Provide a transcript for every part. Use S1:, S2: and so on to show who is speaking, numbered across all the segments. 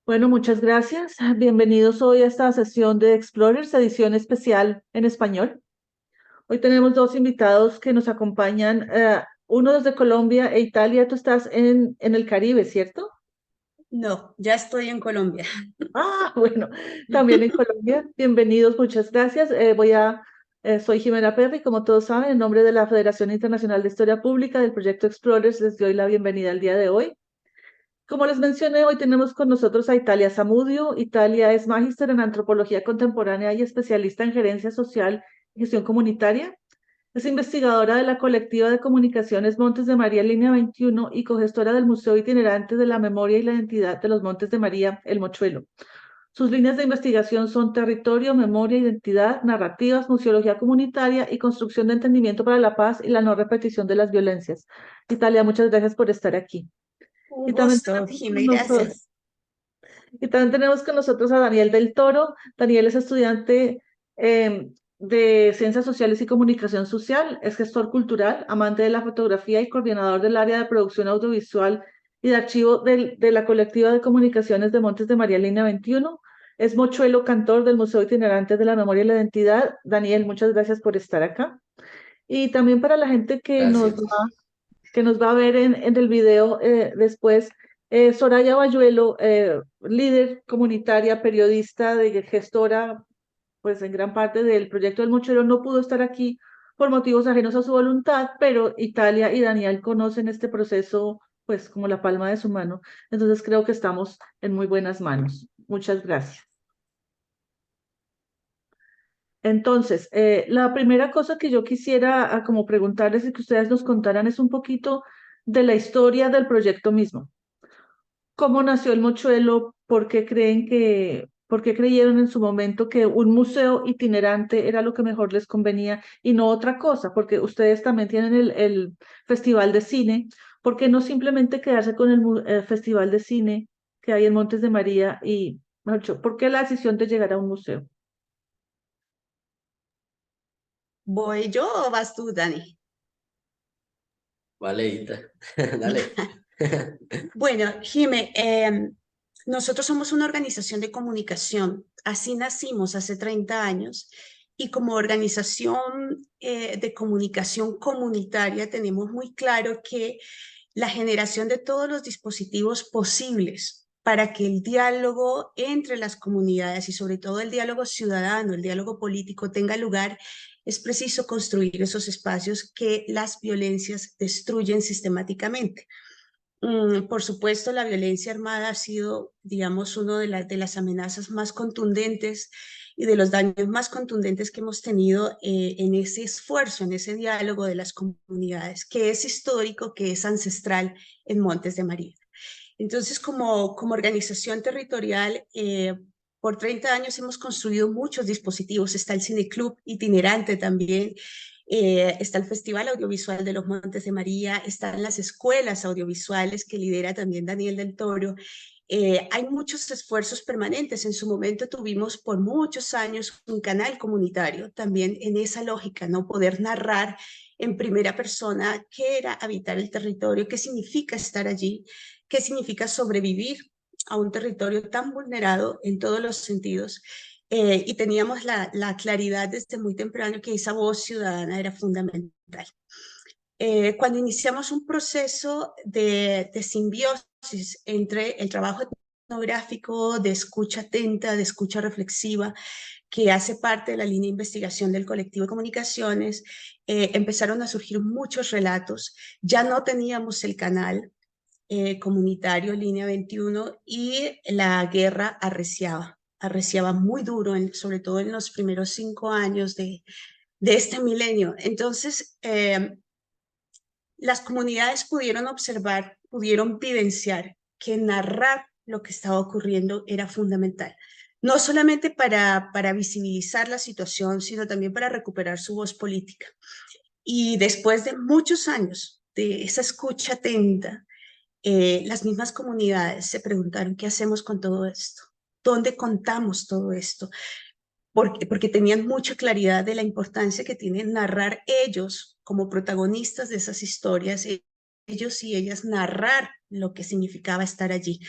S1: Bueno, muchas gracias. Bienvenidos hoy a esta sesión de Explorers, edición especial en español. Hoy tenemos dos invitados que nos acompañan, uno desde Colombia e Italia. Tú estás en el Caribe, ¿cierto?
S2: No, ya estoy en Colombia.
S1: Ah, bueno, también en Colombia. Bienvenidos, muchas gracias. Soy Jimena Perry, como todos saben, en nombre de la Federación Internacional de Historia Pública del proyecto Explorers, les doy la bienvenida al día de hoy. Como les mencioné, hoy tenemos con nosotros a Italia Zamudio. Italia es magíster en antropología contemporánea y especialista en gerencia social y gestión comunitaria. Es investigadora de la colectiva de comunicaciones Montes de María Línea 21 y cogestora del Museo Itinerante de la Memoria y la Identidad de los Montes de María, El Mochuelo. Sus líneas de investigación son territorio, memoria, identidad, narrativas, museología comunitaria y construcción de entendimiento para la paz y la no repetición de las violencias. Italia, muchas gracias por estar aquí.
S2: Un
S1: Y también
S2: gusto,
S1: tenemos con
S2: Jimé,
S1: nosotros
S2: gracias.
S1: y también tenemos con nosotros a Daniel del Toro. Daniel es estudiante de Ciencias Sociales y Comunicación Social, es gestor cultural, amante de la fotografía y coordinador del área de producción audiovisual y de archivo de la colectiva de comunicaciones de Montes de María Línea 21. Es mochuelo cantor del Museo Itinerante de la Memoria y la Identidad. Daniel, muchas gracias por estar acá. Y también para la gente
S3: Gracias.
S1: que nos va a ver en el video después. Soraya Bayuelo, líder comunitaria, periodista, gestora, pues en gran parte del proyecto del Mochero, no pudo estar aquí por motivos ajenos a su voluntad, pero Italia y Daniel conocen este proceso pues como la palma de su mano. Entonces creo que estamos en muy buenas manos. Muchas gracias. Entonces, la primera cosa que yo quisiera como preguntarles y que ustedes nos contaran es un poquito de la historia del proyecto mismo. ¿Cómo nació el Mochuelo? Por qué creyeron en su momento que un museo itinerante era lo que mejor les convenía y no otra cosa? Porque ustedes también tienen el Festival de Cine. ¿Por qué no simplemente quedarse con el Festival de Cine que hay en Montes de María y, mejor dicho, por qué la decisión de llegar a un museo?
S2: ¿Voy yo o vas tú, Dani?
S3: Vale, Ita. Dale.
S2: Bueno, Jimé, nosotros somos una organización de comunicación. Así nacimos hace 30 años y como organización de comunicación comunitaria tenemos muy claro que la generación de todos los dispositivos posibles para que el diálogo entre las comunidades y sobre todo el diálogo ciudadano, el diálogo político tenga lugar, es preciso construir esos espacios que las violencias destruyen sistemáticamente. Por supuesto, la violencia armada ha sido, digamos, una de las amenazas más contundentes y de los daños más contundentes que hemos tenido en ese esfuerzo, en ese diálogo de las comunidades, que es histórico, que es ancestral en Montes de María. Entonces, como organización territorial, por 30 años hemos construido muchos dispositivos. Está el Cineclub itinerante también, está el Festival Audiovisual de los Montes de María, están las escuelas audiovisuales que lidera también Daniel del Toro. Hay muchos esfuerzos permanentes. En su momento tuvimos por muchos años un canal comunitario, también en esa lógica, ¿no? Poder narrar en primera persona qué era habitar el territorio, qué significa estar allí, qué significa sobrevivir a un territorio tan vulnerado en todos los sentidos. Y teníamos la claridad desde muy temprano que esa voz ciudadana era fundamental. Cuando iniciamos un proceso de simbiosis entre el trabajo etnográfico, de escucha atenta, de escucha reflexiva, que hace parte de la línea de investigación del colectivo de comunicaciones, empezaron a surgir muchos relatos. Ya no teníamos el canal comunitario Línea 21 y la guerra arreciaba muy duro, sobre todo en los primeros 5 años de este milenio. Entonces, las comunidades pudieron observar, pudieron vivenciar que narrar lo que estaba ocurriendo era fundamental. No solamente para visibilizar la situación, sino también para recuperar su voz política. Y después de muchos años de esa escucha atenta, las mismas comunidades se preguntaron, ¿qué hacemos con todo esto? ¿Dónde contamos todo esto? Porque tenían mucha claridad de la importancia que tiene narrar ellos como protagonistas de esas historias, ellos y ellas narrar lo que significaba estar allí.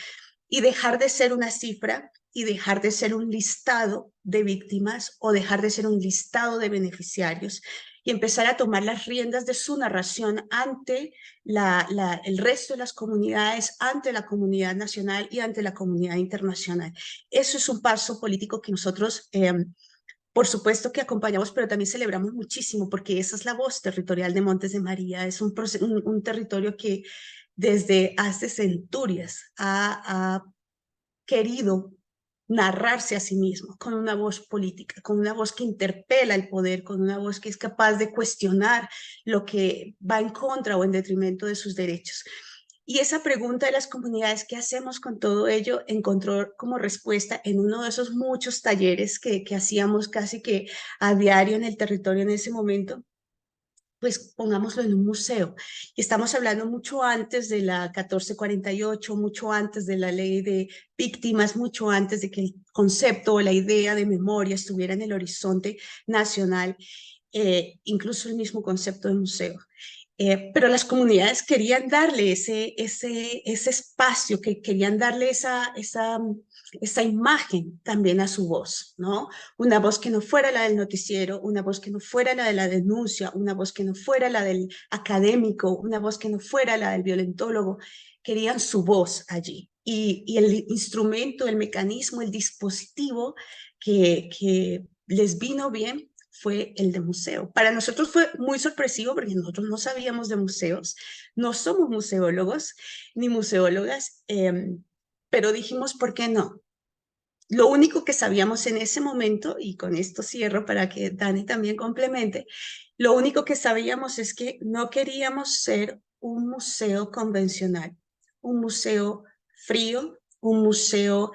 S2: y dejar de ser una cifra y dejar de ser un listado de víctimas o dejar de ser un listado de beneficiarios y empezar a tomar las riendas de su narración ante el resto de las comunidades, ante la comunidad nacional y ante la comunidad internacional. Eso es un paso político que nosotros, por supuesto que acompañamos, pero también celebramos muchísimo, porque esa es la voz territorial de Montes de María. Es un territorio que desde hace centurias ha querido narrarse a sí mismo con una voz política, con una voz que interpela el poder, con una voz que es capaz de cuestionar lo que va en contra o en detrimento de sus derechos. Y esa pregunta de las comunidades, ¿qué hacemos con todo ello?, encontró como respuesta en uno de esos muchos talleres que hacíamos casi que a diario en el territorio en ese momento. Pues pongámoslo en un museo. Y estamos hablando mucho antes de la 1448, mucho antes de la ley de víctimas, mucho antes de que el concepto o la idea de memoria estuviera en el horizonte nacional, incluso el mismo concepto de museo. Pero las comunidades querían darle ese espacio, que querían darle esa imagen también a su voz, ¿no? Una voz que no fuera la del noticiero, una voz que no fuera la de la denuncia, una voz que no fuera la del académico, una voz que no fuera la del violentólogo. Querían su voz allí. Y el instrumento, el mecanismo, el dispositivo que les vino bien fue el de museo. Para nosotros fue muy sorpresivo porque nosotros no sabíamos de museos, no somos museólogos ni museólogas, pero dijimos, ¿por qué no? Lo único que sabíamos en ese momento, y con esto cierro para que Dani también complemente, lo único que sabíamos es que no queríamos ser un museo convencional, un museo frío, un museo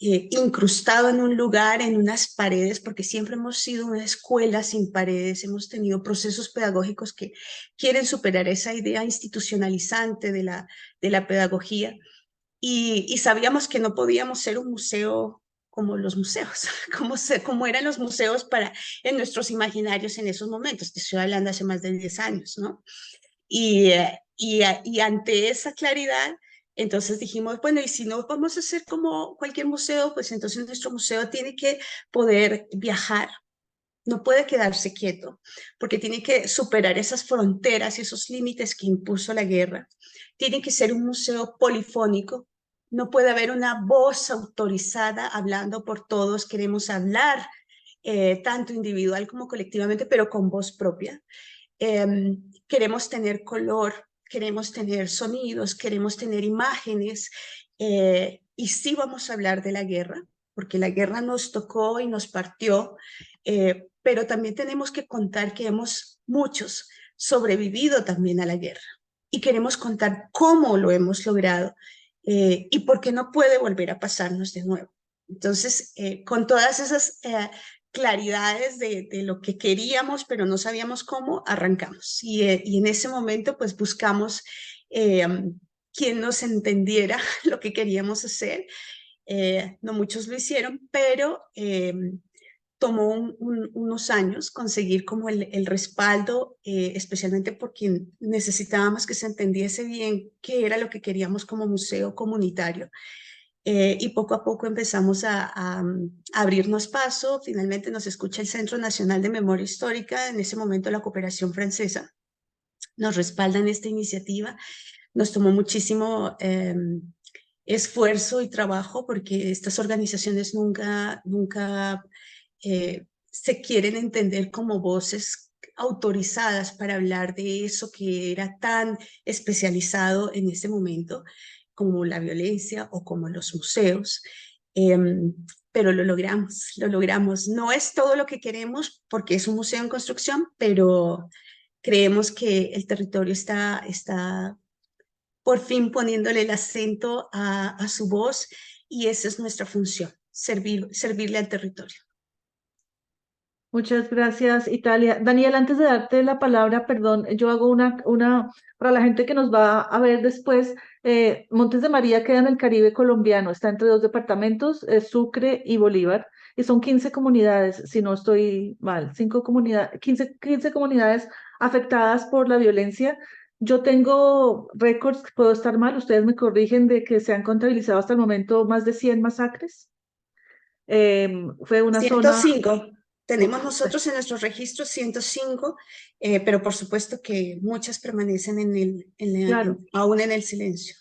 S2: incrustado en un lugar, en unas paredes, porque siempre hemos sido una escuela sin paredes, hemos tenido procesos pedagógicos que quieren superar esa idea institucionalizante de la pedagogía, y sabíamos que no podíamos ser un museo como los museos, como eran los museos en nuestros imaginarios en esos momentos. Te estoy hablando hace más de 10 años, ¿no? Y ante esa claridad, entonces dijimos, bueno, y si no vamos a hacer como cualquier museo, pues entonces nuestro museo tiene que poder viajar, no puede quedarse quieto, porque tiene que superar esas fronteras y esos límites que impuso la guerra. Tiene que ser un museo polifónico, no puede haber una voz autorizada hablando por todos, queremos hablar tanto individual como colectivamente, pero con voz propia. Queremos tener color, queremos tener sonidos, queremos tener imágenes, y sí vamos a hablar de la guerra, porque la guerra nos tocó y nos partió, pero también tenemos que contar que muchos sobrevivido también a la guerra, y queremos contar cómo lo hemos logrado, y por qué no puede volver a pasarnos de nuevo. Entonces, con todas esas claridades de lo que queríamos, pero no sabíamos cómo, arrancamos. Y en ese momento, pues buscamos quien nos entendiera lo que queríamos hacer. No muchos lo hicieron, pero tomó unos años conseguir como el respaldo, especialmente porque necesitábamos que se entendiese bien qué era lo que queríamos como museo comunitario. Y poco a poco empezamos a abrirnos paso. Finalmente nos escucha el Centro Nacional de Memoria Histórica, en ese momento la Cooperación Francesa, nos respaldan esta iniciativa. Nos tomó muchísimo esfuerzo y trabajo, porque estas organizaciones nunca se quieren entender como voces autorizadas para hablar de eso que era tan especializado en ese momento, como la violencia o como los museos. Pero lo logramos. No es todo lo que queremos porque es un museo en construcción, pero creemos que el territorio está por fin poniéndole el acento a su voz, y esa es nuestra función, servirle al territorio.
S1: Muchas gracias, Italia. Daniel, antes de darte la palabra, perdón, yo hago para la gente que nos va a ver después, Montes de María queda en el Caribe colombiano, está entre dos departamentos, Sucre y Bolívar, y son 15 comunidades, si no estoy mal, 15 comunidades afectadas por la violencia Yo tengo récords, puedo estar mal, ustedes me corrigen, de que se han contabilizado hasta el momento más de 100 masacres. Fue una zona,
S2: 105. Tenemos
S1: uf,
S2: nosotros en nuestros registros 105, pero por supuesto que muchas permanecen
S1: claro,
S2: aún en el silencio.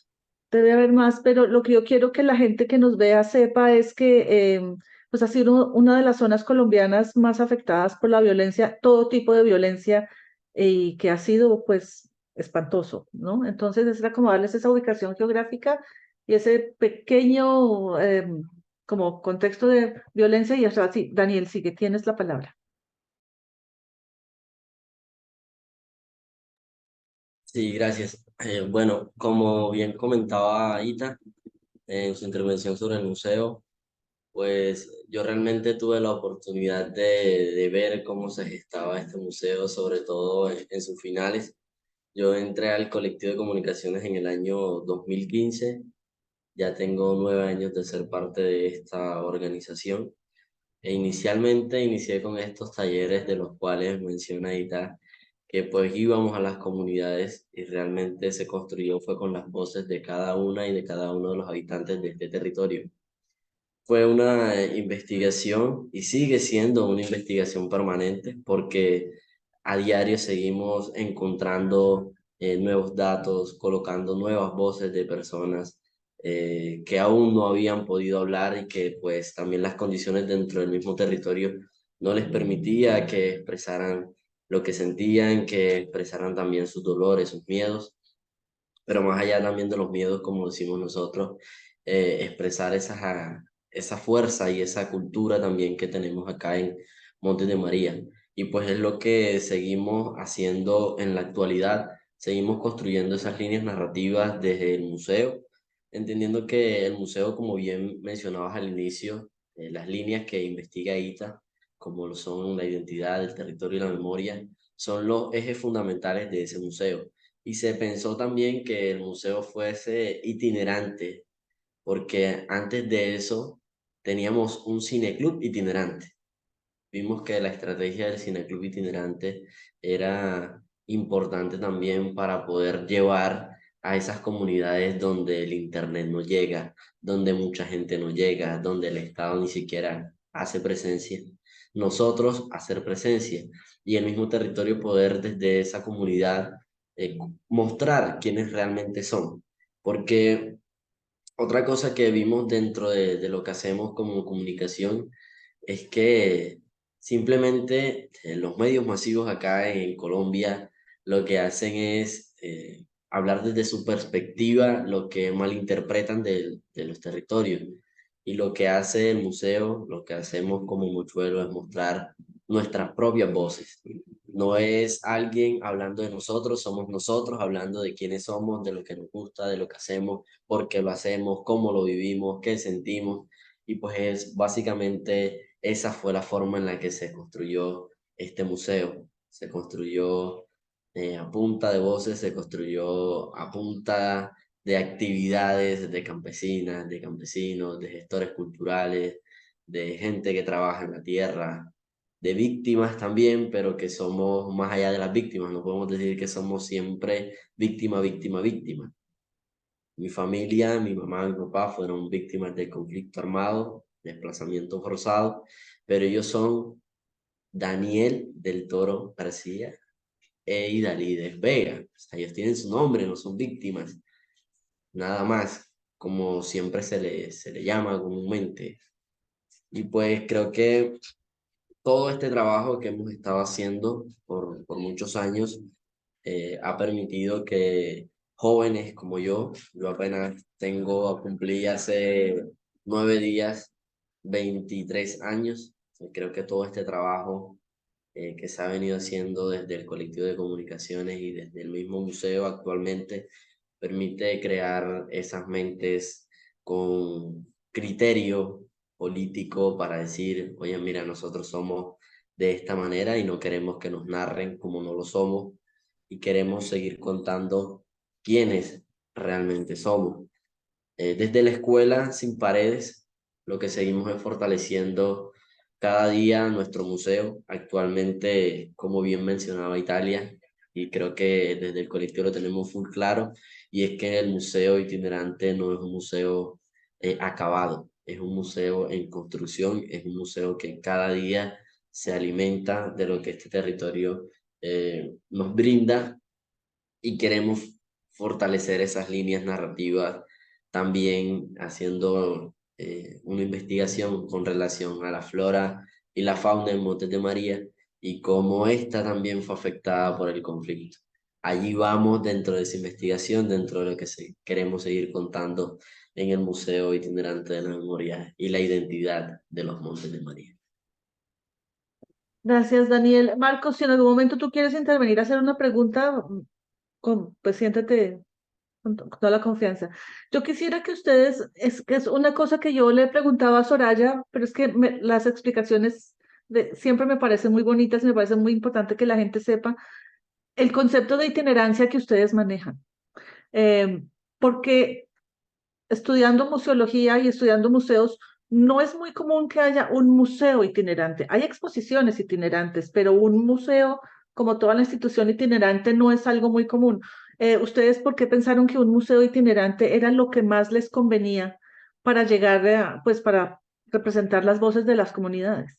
S1: debe haber más, pero lo que yo quiero que la gente que nos vea sepa es que pues ha sido una de las zonas colombianas más afectadas por la violencia, todo tipo de violencia, y que ha sido pues espantoso, ¿no? Entonces es acomodarles esa ubicación geográfica y ese pequeño como contexto de violencia y hasta así, Daniel, sigue, tienes la palabra.
S3: Sí, gracias. Bueno, como bien comentaba Ita en su intervención sobre el museo, pues yo realmente tuve la oportunidad de ver cómo se gestaba este museo, sobre todo en sus finales. Yo entré al colectivo de comunicaciones en el año 2015, ya tengo 9 años de ser parte de esta organización. E inicialmente inicié con estos talleres de los cuales menciona Ita, que pues íbamos a las comunidades y realmente se construyó fue con las voces de cada una y de cada uno de los habitantes de este territorio. Fue una investigación y sigue siendo una investigación permanente porque a diario seguimos encontrando nuevos datos, colocando nuevas voces de personas que aún no habían podido hablar y que pues también las condiciones dentro del mismo territorio no les permitía que expresaran lo que sentían, que expresaran también sus dolores, sus miedos, pero más allá también de los miedos, como decimos nosotros, expresar esa fuerza y esa cultura también que tenemos acá en Montes de María. Y pues es lo que seguimos haciendo en la actualidad, seguimos construyendo esas líneas narrativas desde el museo, entendiendo que el museo, como bien mencionabas al inicio, las líneas que investiga ITA, como lo son la identidad, el territorio y la memoria, son los ejes fundamentales de ese museo. Y se pensó también que el museo fuese itinerante, porque antes de eso teníamos un cineclub itinerante. Vimos que la estrategia del cineclub itinerante era importante también para poder llevar a esas comunidades donde el internet no llega, donde mucha gente no llega, donde el Estado ni siquiera hace presencia. Nosotros hacer presencia y el mismo territorio poder desde esa comunidad mostrar quiénes realmente son. Porque otra cosa que vimos dentro de lo que hacemos como comunicación es que simplemente los medios masivos acá en Colombia lo que hacen es hablar desde su perspectiva lo que malinterpretan de los territorios. Y lo que hace el museo, lo que hacemos como Mochuelo es mostrar nuestras propias voces. No es alguien hablando de nosotros, somos nosotros hablando de quiénes somos, de lo que nos gusta, de lo que hacemos, por qué lo hacemos, cómo lo vivimos, qué sentimos. Y pues básicamente esa fue la forma en la que se construyó este museo. Se construyó a punta de voces, se construyó a punta de actividades de campesinas, de campesinos, de gestores culturales, de gente que trabaja en la tierra, de víctimas también, pero que somos más allá de las víctimas. No podemos decir que somos siempre víctima, víctima, víctima. Mi familia, mi mamá, mi papá fueron víctimas del conflicto armado, desplazamiento forzado, pero ellos son Daniel del Toro García e Idalides Vega. O sea, ellos tienen su nombre, no son víctimas, nada más, como siempre se le llama comúnmente. Y pues creo que todo este trabajo que hemos estado haciendo por muchos años ha permitido que jóvenes como yo apenas tengo, cumplí hace 9 días, 23 años. Creo que todo este trabajo que se ha venido haciendo desde el colectivo de comunicaciones y desde el mismo museo actualmente permite crear esas mentes con criterio político para decir, oye, mira, nosotros somos de esta manera y no queremos que nos narren como no lo somos y queremos seguir contando quiénes realmente somos. Desde la escuela sin paredes, lo que seguimos es fortaleciendo cada día nuestro museo. Actualmente, como bien mencionaba Italia, y creo que desde el colectivo lo tenemos full claro, y es que el museo itinerante no es un museo acabado, es un museo en construcción, es un museo que cada día se alimenta de lo que este territorio nos brinda, y queremos fortalecer esas líneas narrativas también haciendo una investigación con relación a la flora y la fauna en Montes de María y cómo esta también fue afectada por el conflicto. Allí vamos dentro de esa investigación, dentro de lo que queremos seguir contando en el Museo Itinerante de la Memoria y la identidad de los Montes de María.
S1: Gracias, Daniel. Marcos, si en algún momento tú quieres intervenir a hacer una pregunta, pues siéntate con toda la confianza. Yo quisiera que ustedes, es que es una cosa que yo le preguntaba a Soraya, pero es que las explicaciones siempre me parecen muy bonitas y me parece muy importante que la gente sepa el concepto de itinerancia que ustedes manejan. Eh, Porque estudiando museología y estudiando museos, no es muy común que haya un museo itinerante. Hay exposiciones itinerantes, pero un museo, como toda la institución itinerante, no es algo muy común. ¿Ustedes por qué pensaron que un museo itinerante era lo que más les convenía para llegar a, pues para representar las voces de las comunidades?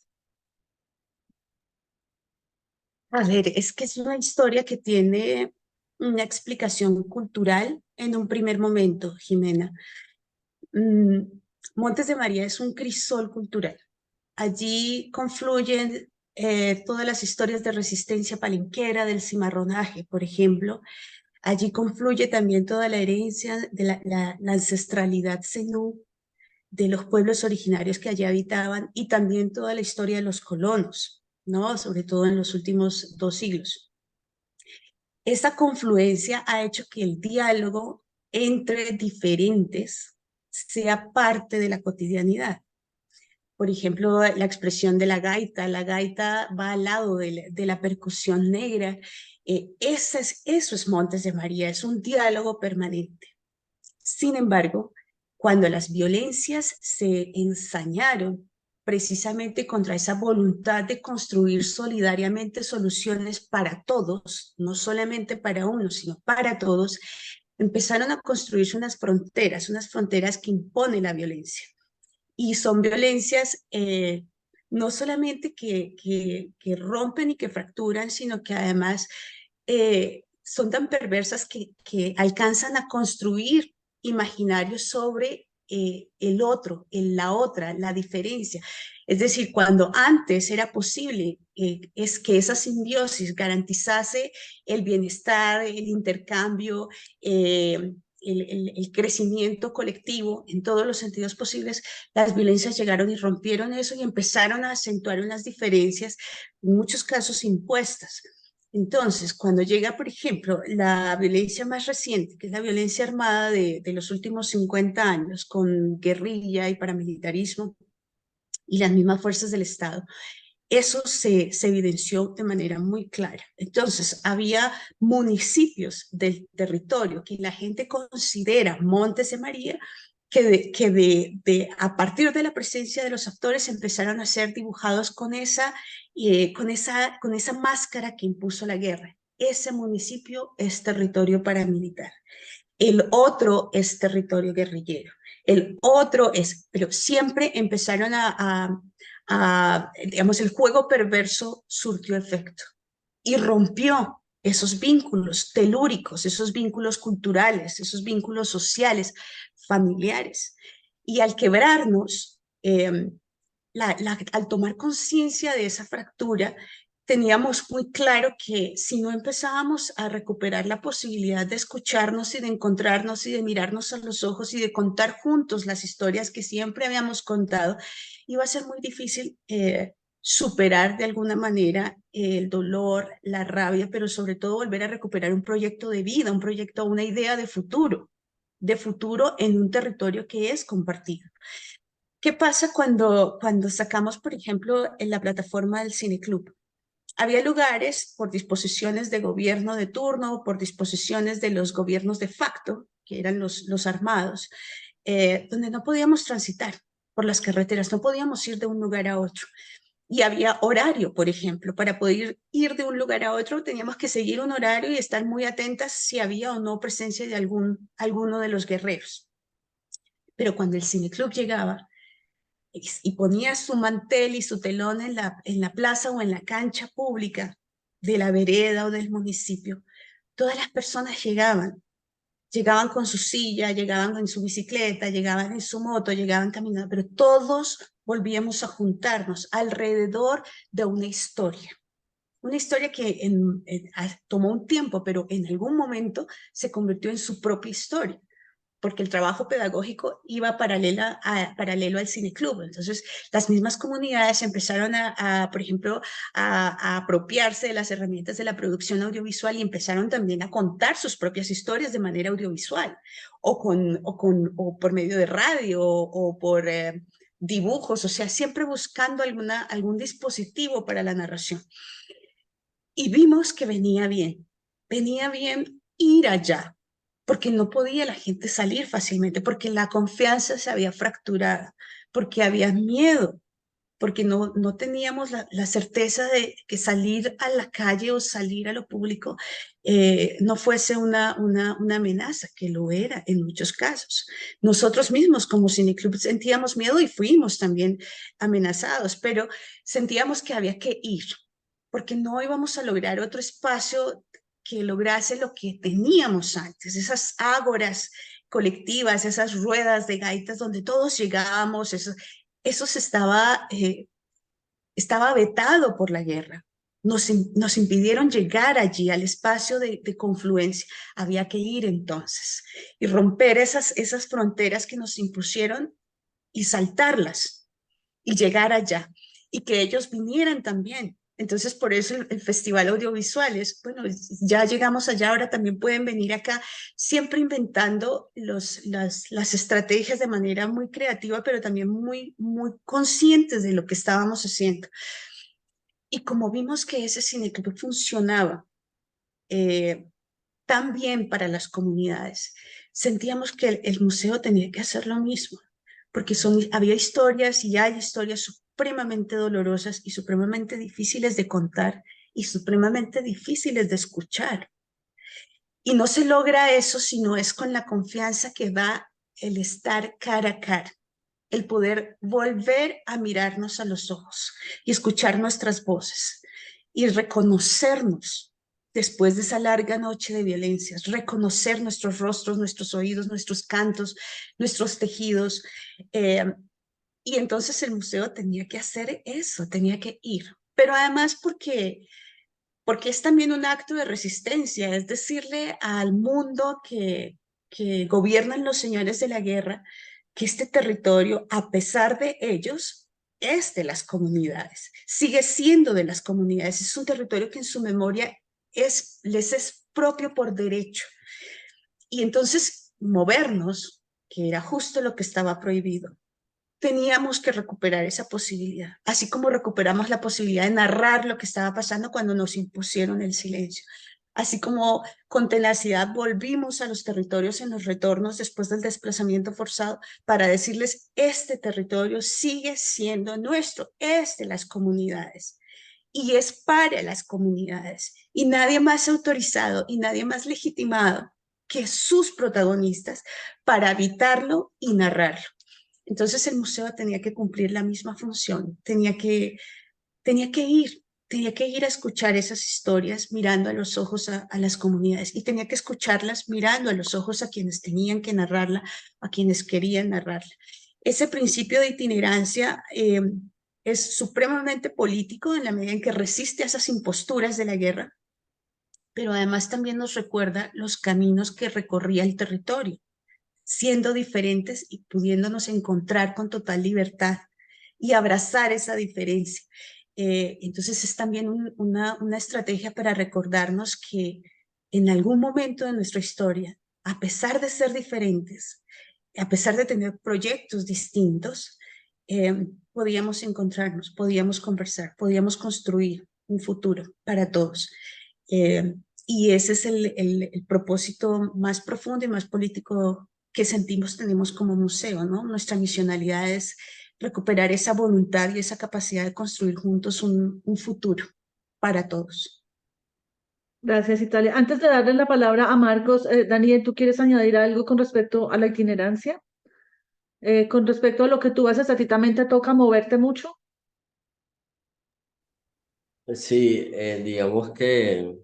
S2: A ver, es que es una historia que tiene una explicación cultural en un primer momento, Jimena. Mm, Montes de María es un crisol cultural. Allí confluyen todas las historias de resistencia palenquera, del cimarronaje, por ejemplo. Allí confluye también toda la herencia de la ancestralidad zenú de los pueblos originarios que allí habitaban y también toda la historia de los colonos, ¿no? Sobre todo en los últimos 2 siglos. Esta confluencia ha hecho que el diálogo entre diferentes sea parte de la cotidianidad. Por ejemplo, la expresión de la gaita va al lado de la percusión negra. Eso es Montes de María, es un diálogo permanente. Sin embargo, cuando las violencias se ensañaron precisamente contra esa voluntad de construir solidariamente soluciones para todos, no solamente para uno, sino para todos, empezaron a construirse unas fronteras que impone la violencia. Y son violencias no solamente que rompen y que fracturan, sino que además son tan perversas que alcanzan a construir imaginarios sobre el otro, la otra, la diferencia. Es decir, cuando antes era posible es que esa simbiosis garantizase el bienestar, el intercambio, el crecimiento colectivo en todos los sentidos posibles, las violencias llegaron y rompieron eso y empezaron a acentuar unas diferencias, en muchos casos impuestas. Entonces, cuando llega, por ejemplo, la violencia más reciente, que es la violencia armada de los últimos 50 años, con guerrilla y paramilitarismo y las mismas fuerzas del Estado, eso se evidenció de manera muy clara. Entonces, había municipios del territorio que la gente considera Montes de María, a partir de la presencia de los actores empezaron a ser dibujados con esa máscara que impuso la guerra. Ese municipio es territorio paramilitar. El otro es territorio guerrillero. El otro es, pero siempre empezaron digamos, el juego perverso surtió efecto y rompió esos vínculos telúricos, esos vínculos culturales, esos vínculos sociales, familiares. Y al quebrarnos, al tomar conciencia de esa fractura, teníamos muy claro que si no empezábamos a recuperar la posibilidad de escucharnos y de encontrarnos y de mirarnos a los ojos y de contar juntos las historias que siempre habíamos contado, iba a ser muy difícil superar de alguna manera el dolor, la rabia, pero sobre todo volver a recuperar un proyecto de vida, un proyecto, una idea de futuro en un territorio que es compartido. ¿Qué pasa cuando sacamos, por ejemplo, en la plataforma del Cineclub? Había lugares por disposiciones de gobierno de turno, por disposiciones de los gobiernos de facto, que eran los armados, donde no podíamos transitar por las carreteras, no podíamos ir de un lugar a otro. Y había horario, por ejemplo, para poder ir de un lugar a otro teníamos que seguir un horario y estar muy atentas si había o no presencia de alguno de los guerreros. Pero cuando el cineclub llegaba y ponía su mantel y su telón en la plaza o en la cancha pública de la vereda o del municipio, todas las personas llegaban con su silla, llegaban en su bicicleta, llegaban en su moto, llegaban caminando, pero todos volvíamos a juntarnos alrededor de una historia. Una historia que tomó un tiempo, pero en algún momento se convirtió en su propia historia, porque el trabajo pedagógico iba paralelo al cineclub. Entonces, las mismas comunidades empezaron por ejemplo, a apropiarse de las herramientas de la producción audiovisual y empezaron también a contar sus propias historias de manera audiovisual, o por medio de radio, o por dibujos, o sea, siempre buscando algún dispositivo para la narración. Y vimos que venía bien ir allá, porque no podía la gente salir fácilmente, porque la confianza se había fracturado, porque había miedo, porque no teníamos la certeza de que salir a la calle o salir a lo público no fuese una amenaza, que lo era en muchos casos. Nosotros mismos como cineclub sentíamos miedo y fuimos también amenazados, pero sentíamos que había que ir, porque no íbamos a lograr otro espacio que lograse lo que teníamos antes, esas ágoras colectivas, esas ruedas de gaitas donde todos llegábamos, eso estaba vetado por la guerra. Nos impidieron llegar allí al espacio de confluencia. Había que ir entonces y romper esas fronteras que nos impusieron y saltarlas y llegar allá y que ellos vinieran también. Entonces, por eso el Festival Audiovisual es, bueno, ya llegamos allá, ahora también pueden venir acá, siempre inventando las estrategias de manera muy creativa, pero también muy, muy conscientes de lo que estábamos haciendo. Y como vimos que ese cineclub funcionaba tan bien para las comunidades, sentíamos que el museo tenía que hacer lo mismo, porque había historias y hay historias supremamente dolorosas y supremamente difíciles de contar y supremamente difíciles de escuchar. Y no se logra eso si no es con la confianza que da el estar cara a cara, el poder volver a mirarnos a los ojos y escuchar nuestras voces y reconocernos después de esa larga noche de violencias, reconocer nuestros rostros, nuestros oídos, nuestros cantos, nuestros tejidos. Y entonces el museo tenía que hacer eso, tenía que ir. Pero además porque es también un acto de resistencia, es decirle al mundo que gobiernan los señores de la guerra que este territorio, a pesar de ellos, es de las comunidades, sigue siendo de las comunidades, es un territorio que en su memoria les es propio por derecho. Y entonces movernos, que era justo lo que estaba prohibido, teníamos que recuperar esa posibilidad, así como recuperamos la posibilidad de narrar lo que estaba pasando cuando nos impusieron el silencio, así como con tenacidad volvimos a los territorios en los retornos después del desplazamiento forzado para decirles, este territorio sigue siendo nuestro, es de las comunidades y es para las comunidades y nadie más autorizado y nadie más legitimado que sus protagonistas para habitarlo y narrarlo. Entonces el museo tenía que cumplir la misma función, tenía que ir a escuchar esas historias mirando a los ojos a las comunidades y tenía que escucharlas mirando a los ojos a quienes tenían que narrarla, a quienes querían narrarla. Ese principio de itinerancia es supremamente político en la medida en que resiste a esas imposturas de la guerra, pero además también nos recuerda los caminos que recorría el territorio, siendo diferentes y pudiéndonos encontrar con total libertad y abrazar esa diferencia. Entonces es también una estrategia para recordarnos que en algún momento de nuestra historia, a pesar de ser diferentes, a pesar de tener proyectos distintos, podíamos encontrarnos, podíamos conversar, podíamos construir un futuro para todos. Y ese es el propósito más profundo y más político que sentimos tenemos como museo, ¿no? Nuestra misionalidad es recuperar esa voluntad y esa capacidad de construir juntos un futuro para todos.
S1: Gracias, Italia. Antes de darle la palabra a Marcos, Daniel, ¿tú quieres añadir algo con respecto a la itinerancia? Con respecto a lo que tú haces, ¿a ti también te toca moverte mucho?
S3: Sí, digamos que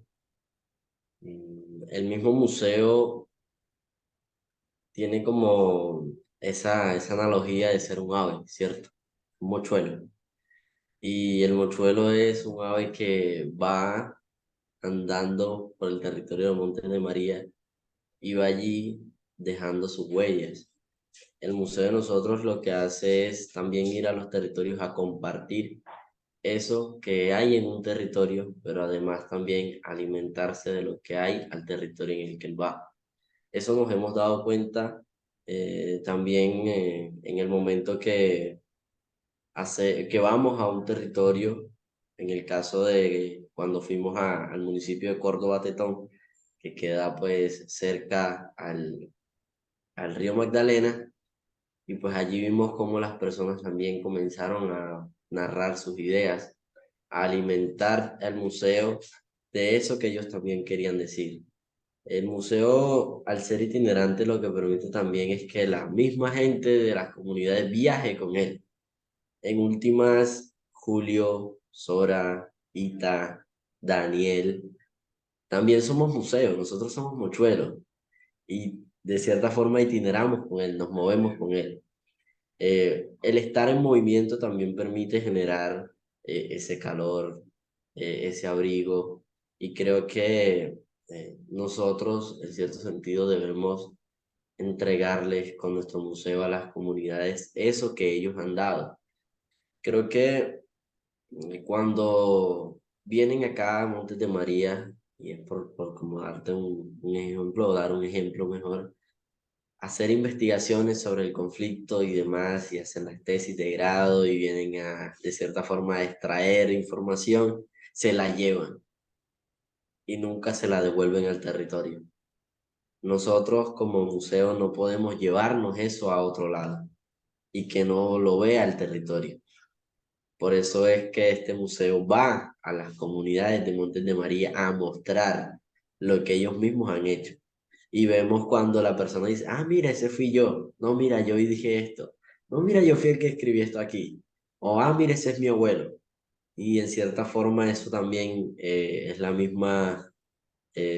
S3: el mismo museo tiene como esa analogía de ser un ave, ¿cierto? Un mochuelo. Y el mochuelo es un ave que va andando por el territorio del Monte de María y va allí dejando sus huellas. El museo de nosotros lo que hace es también ir a los territorios a compartir eso que hay en un territorio, pero además también alimentarse de lo que hay al territorio en el que él va. Eso nos hemos dado cuenta también en el momento que vamos a un territorio, en el caso de cuando fuimos al municipio de Córdoba Tetón, que queda pues cerca al río Magdalena, y pues allí vimos cómo las personas también comenzaron a narrar sus ideas, a alimentar el museo de eso que ellos también querían decir. El museo, al ser itinerante, lo que permite también es que la misma gente de las comunidades viaje con él. En últimas, Julio, Sora, Ita, Daniel, también somos museos, nosotros somos mochuelos y de cierta forma itineramos con él, nos movemos con él. El estar en movimiento también permite generar ese calor, ese abrigo, y creo que nosotros, en cierto sentido, debemos entregarles con nuestro museo a las comunidades eso que ellos han dado. Creo que cuando vienen acá a Montes de María, y es por como darte un ejemplo, o dar un ejemplo mejor, hacer investigaciones sobre el conflicto y demás, y hacen las tesis de grado y vienen de cierta forma, a extraer información, se la llevan y nunca se la devuelven al territorio. Nosotros como museo no podemos llevarnos eso a otro lado y que no lo vea el territorio. Por eso es que este museo va a las comunidades de Montes de María a mostrar lo que ellos mismos han hecho. Y vemos cuando la persona dice, ah, mira, ese fui yo. No, mira, yo dije esto. No, mira, yo fui el que escribí esto aquí. O, ah, mira, ese es mi abuelo. Y en cierta forma eso también es la misma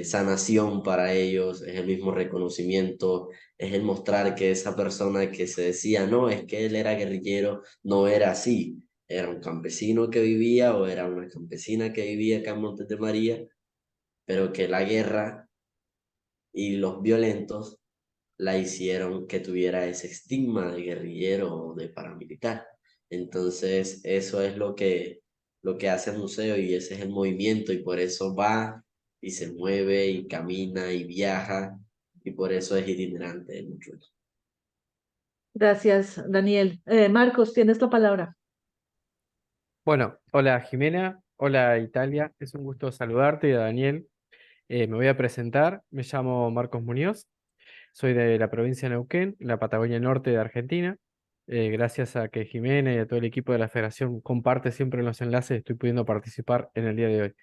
S3: sanación para ellos, es el mismo reconocimiento, es el mostrar que esa persona que se decía, no, es que él era guerrillero, no era así. Era un campesino que vivía o era una campesina que vivía acá en Montes de María, pero que la guerra y los violentos la hicieron que tuviera ese estigma de guerrillero o de paramilitar. Entonces, eso es lo que hace el museo y ese es el movimiento y por eso va y se mueve y camina y viaja y por eso es itinerante el museo.
S1: Gracias, Daniel. Marcos, tienes la palabra.
S4: Bueno, hola Jimena, hola Italia, es un gusto saludarte, Daniel. Me voy a presentar, me llamo Marcos Muñoz, soy de la provincia de Neuquén, en la Patagonia Norte de Argentina. Gracias a que Jimena y a todo el equipo de la federación comparte siempre los enlaces, estoy pudiendo participar en el día de hoy.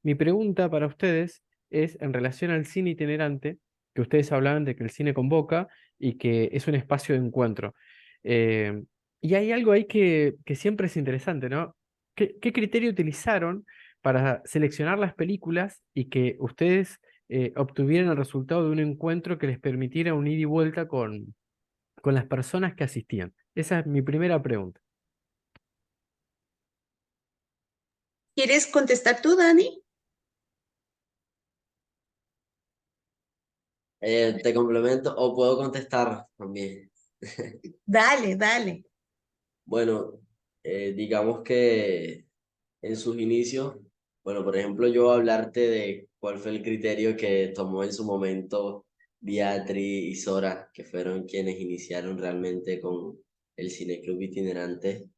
S4: Mi pregunta para ustedes es en relación al cine itinerante, que ustedes hablaban de que el cine convoca y que es un espacio de encuentro. Eh, y hay algo ahí que siempre es interesante, ¿no? ¿Qué criterio utilizaron para seleccionar las películas y que ustedes obtuvieran el resultado de un encuentro que les permitiera un ida y vuelta con las personas que asistían? Esa es mi primera pregunta.
S2: ¿Quieres contestar tú, Dani?
S3: Te complemento o puedo contestar también.
S2: Dale, dale.
S3: Bueno, digamos que en sus inicios, bueno, por ejemplo, yo hablarte de cuál fue el criterio que tomó en su momento Beatriz y Sora, que fueron quienes iniciaron realmente con el Cineclub itinerante,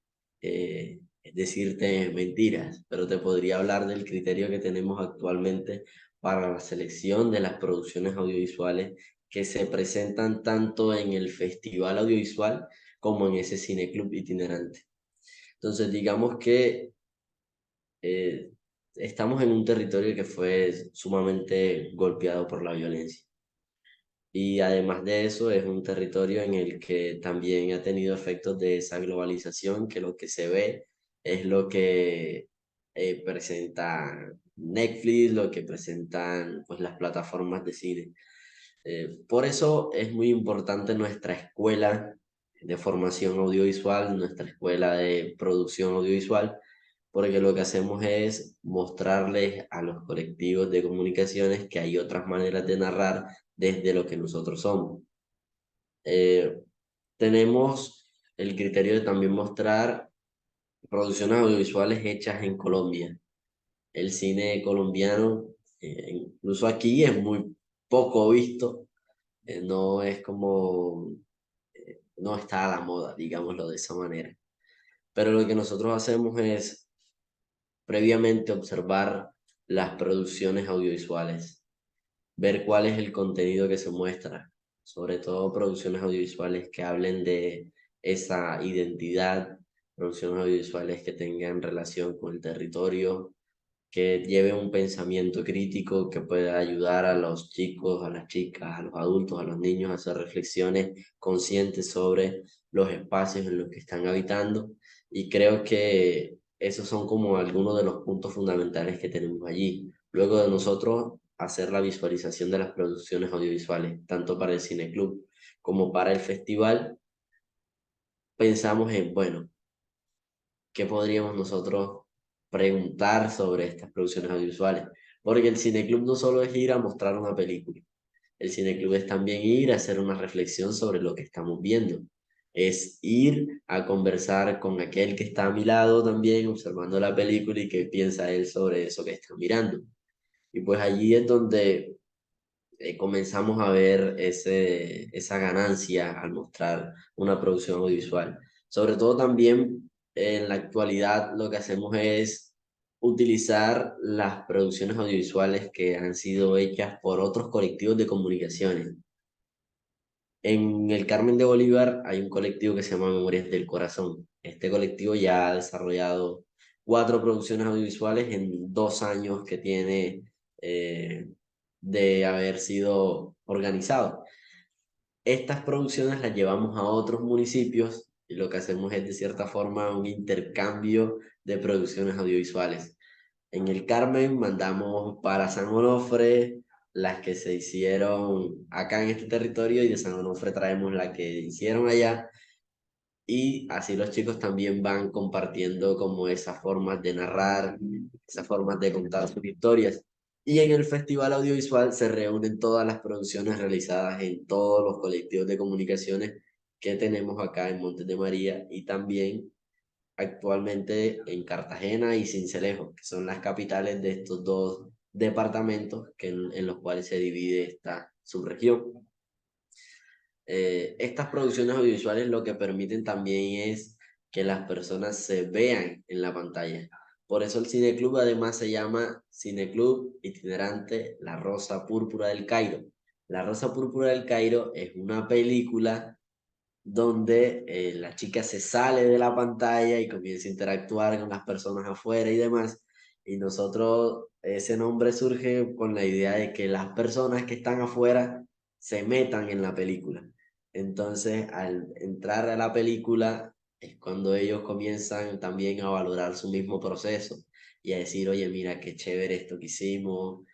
S3: es decirte mentiras, pero te podría hablar del criterio que tenemos actualmente para la selección de las producciones audiovisuales que se presentan tanto en el Festival Audiovisual como en ese cineclub itinerante. Entonces, digamos que estamos en un territorio que fue sumamente golpeado por la violencia. Y además de eso, es un territorio en el que también ha tenido efectos de esa globalización, que lo que se ve es lo que presenta Netflix, lo que presentan pues, las plataformas de cine. Por eso es muy importante nuestra escuela de formación audiovisual, nuestra escuela de producción audiovisual, porque lo que hacemos es mostrarles a los colectivos de comunicaciones que hay otras maneras de narrar desde lo que nosotros somos. Tenemos el criterio de también mostrar producciones audiovisuales hechas en Colombia. El cine colombiano, incluso aquí, es muy poco visto, no es como, no está a la moda, digámoslo de esa manera. Pero lo que nosotros hacemos es previamente observar las producciones audiovisuales, ver cuál es el contenido que se muestra, sobre todo producciones audiovisuales que hablen de esa identidad, producciones audiovisuales que tengan relación con el territorio, que lleve un pensamiento crítico que pueda ayudar a los chicos, a las chicas, a los adultos, a los niños a hacer reflexiones conscientes sobre los espacios en los que están habitando. Y creo que esos son como algunos de los puntos fundamentales que tenemos allí. Luego de nosotros hacer la visualización de las producciones audiovisuales, tanto para el cineclub como para el festival, pensamos en, bueno, ¿qué podríamos nosotros preguntar sobre estas producciones audiovisuales? Porque el cineclub no solo es ir a mostrar una película, el cineclub es también ir a hacer una reflexión sobre lo que estamos viendo, es ir a conversar con aquel que está a mi lado también observando la película y qué piensa él sobre eso que está mirando. Y pues allí es donde comenzamos a ver esa ganancia al mostrar una producción audiovisual. Sobre todo también en la actualidad lo que hacemos es utilizar las producciones audiovisuales que han sido hechas por otros colectivos de comunicaciones. En el Carmen de Bolívar hay un colectivo que se llama Memorias del Corazón. Este colectivo ya ha desarrollado 4 producciones audiovisuales en 2 años que tiene de haber sido organizado. Estas producciones las llevamos a otros municipios y lo que hacemos es de cierta forma un intercambio de producciones audiovisuales. En el Carmen mandamos para San Onofre las que se hicieron acá en este territorio y de San Onofre traemos la que hicieron allá y así los chicos también van compartiendo como esas formas de narrar, esas formas de contar sus historias. Y en el Festival Audiovisual se reúnen todas las producciones realizadas en todos los colectivos de comunicaciones que tenemos acá en Montes de María y también actualmente en Cartagena y Sincelejo, que son las capitales de estos 2 departamentos en los cuales se divide esta subregión. Estas producciones audiovisuales lo que permiten también es que las personas se vean en la pantalla. Por eso el cineclub además se llama Cineclub Itinerante La Rosa Púrpura del Cairo. La Rosa Púrpura del Cairo es una película donde la chica se sale de la pantalla y comienza a interactuar con las personas afuera y demás. Y nosotros, ese nombre surge con la idea de que las personas que están afuera se metan en la película. Entonces, al entrar a la película es cuando ellos comienzan también a valorar su mismo proceso y a decir, oye, mira, qué chévere esto que hicimos,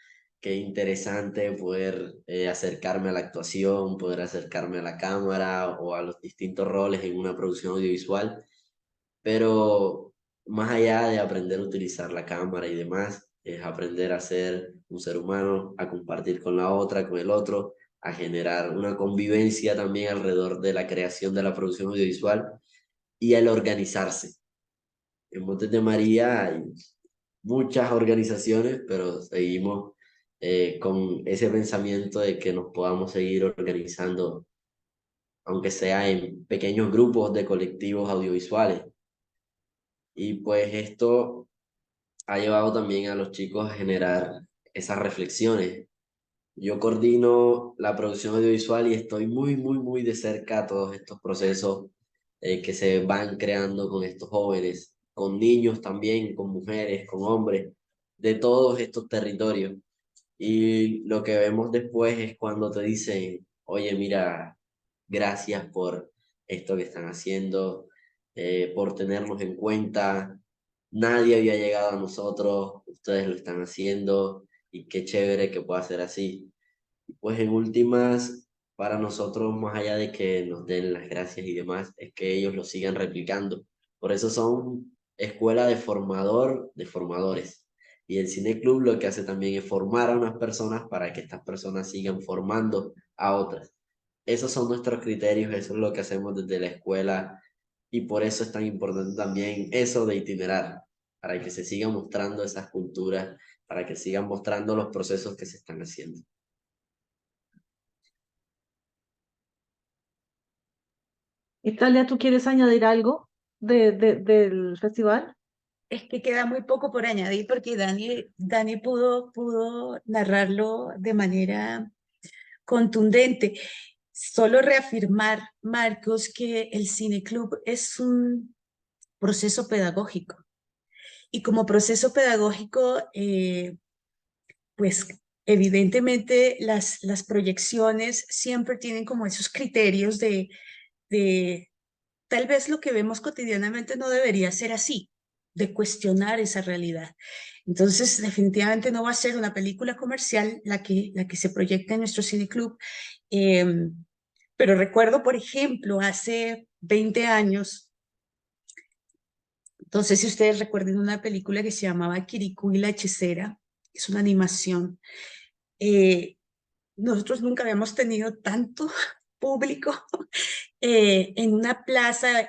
S3: qué interesante poder acercarme a la actuación, poder acercarme a la cámara o a los distintos roles en una producción audiovisual, pero más allá de aprender a utilizar la cámara y demás, es aprender a ser un ser humano, a compartir con la otra, con el otro, a generar una convivencia también alrededor de la creación de la producción audiovisual y el organizarse. En Montes de María hay muchas organizaciones, pero seguimos con ese pensamiento de que nos podamos seguir organizando, aunque sea en pequeños grupos de colectivos audiovisuales. Y pues esto ha llevado también a los chicos a generar esas reflexiones. Yo coordino la producción audiovisual y estoy muy, muy, muy de cerca a todos estos procesos que se van creando con estos jóvenes, con niños también, con mujeres, con hombres, de todos estos territorios. Y lo que vemos después es cuando te dicen, oye, mira, gracias por esto que están haciendo, por tenernos en cuenta. Nadie había llegado a nosotros, ustedes lo están haciendo y qué chévere que pueda ser así. Pues en últimas, para nosotros, más allá de que nos den las gracias y demás, es que ellos lo sigan replicando. Por eso son escuela de formador, de formadores. Y el Cine Club lo que hace también es formar a unas personas para que estas personas sigan formando a otras. Esos son nuestros criterios, eso es lo que hacemos desde la escuela y por eso es tan importante también eso de itinerar, para que se sigan mostrando esas culturas, para que sigan mostrando los procesos que se están haciendo.
S1: Italia, ¿tú quieres añadir algo del festival?
S2: Es que queda muy poco por añadir porque Dani pudo narrarlo de manera contundente. Solo reafirmar, Marcos, que el Cine Club es un proceso pedagógico. Y como proceso pedagógico, pues evidentemente las proyecciones siempre tienen como esos criterios de tal vez lo que vemos cotidianamente no debería ser así, de cuestionar esa realidad. Entonces, definitivamente no va a ser una película comercial la que se proyecta en nuestro Cine Club. Pero recuerdo, por ejemplo, hace 20 años, no sé si ustedes recuerden una película que se llamaba Kirikou y la hechicera, es una animación. Eh, Nosotros nunca habíamos tenido tanto público en una plaza,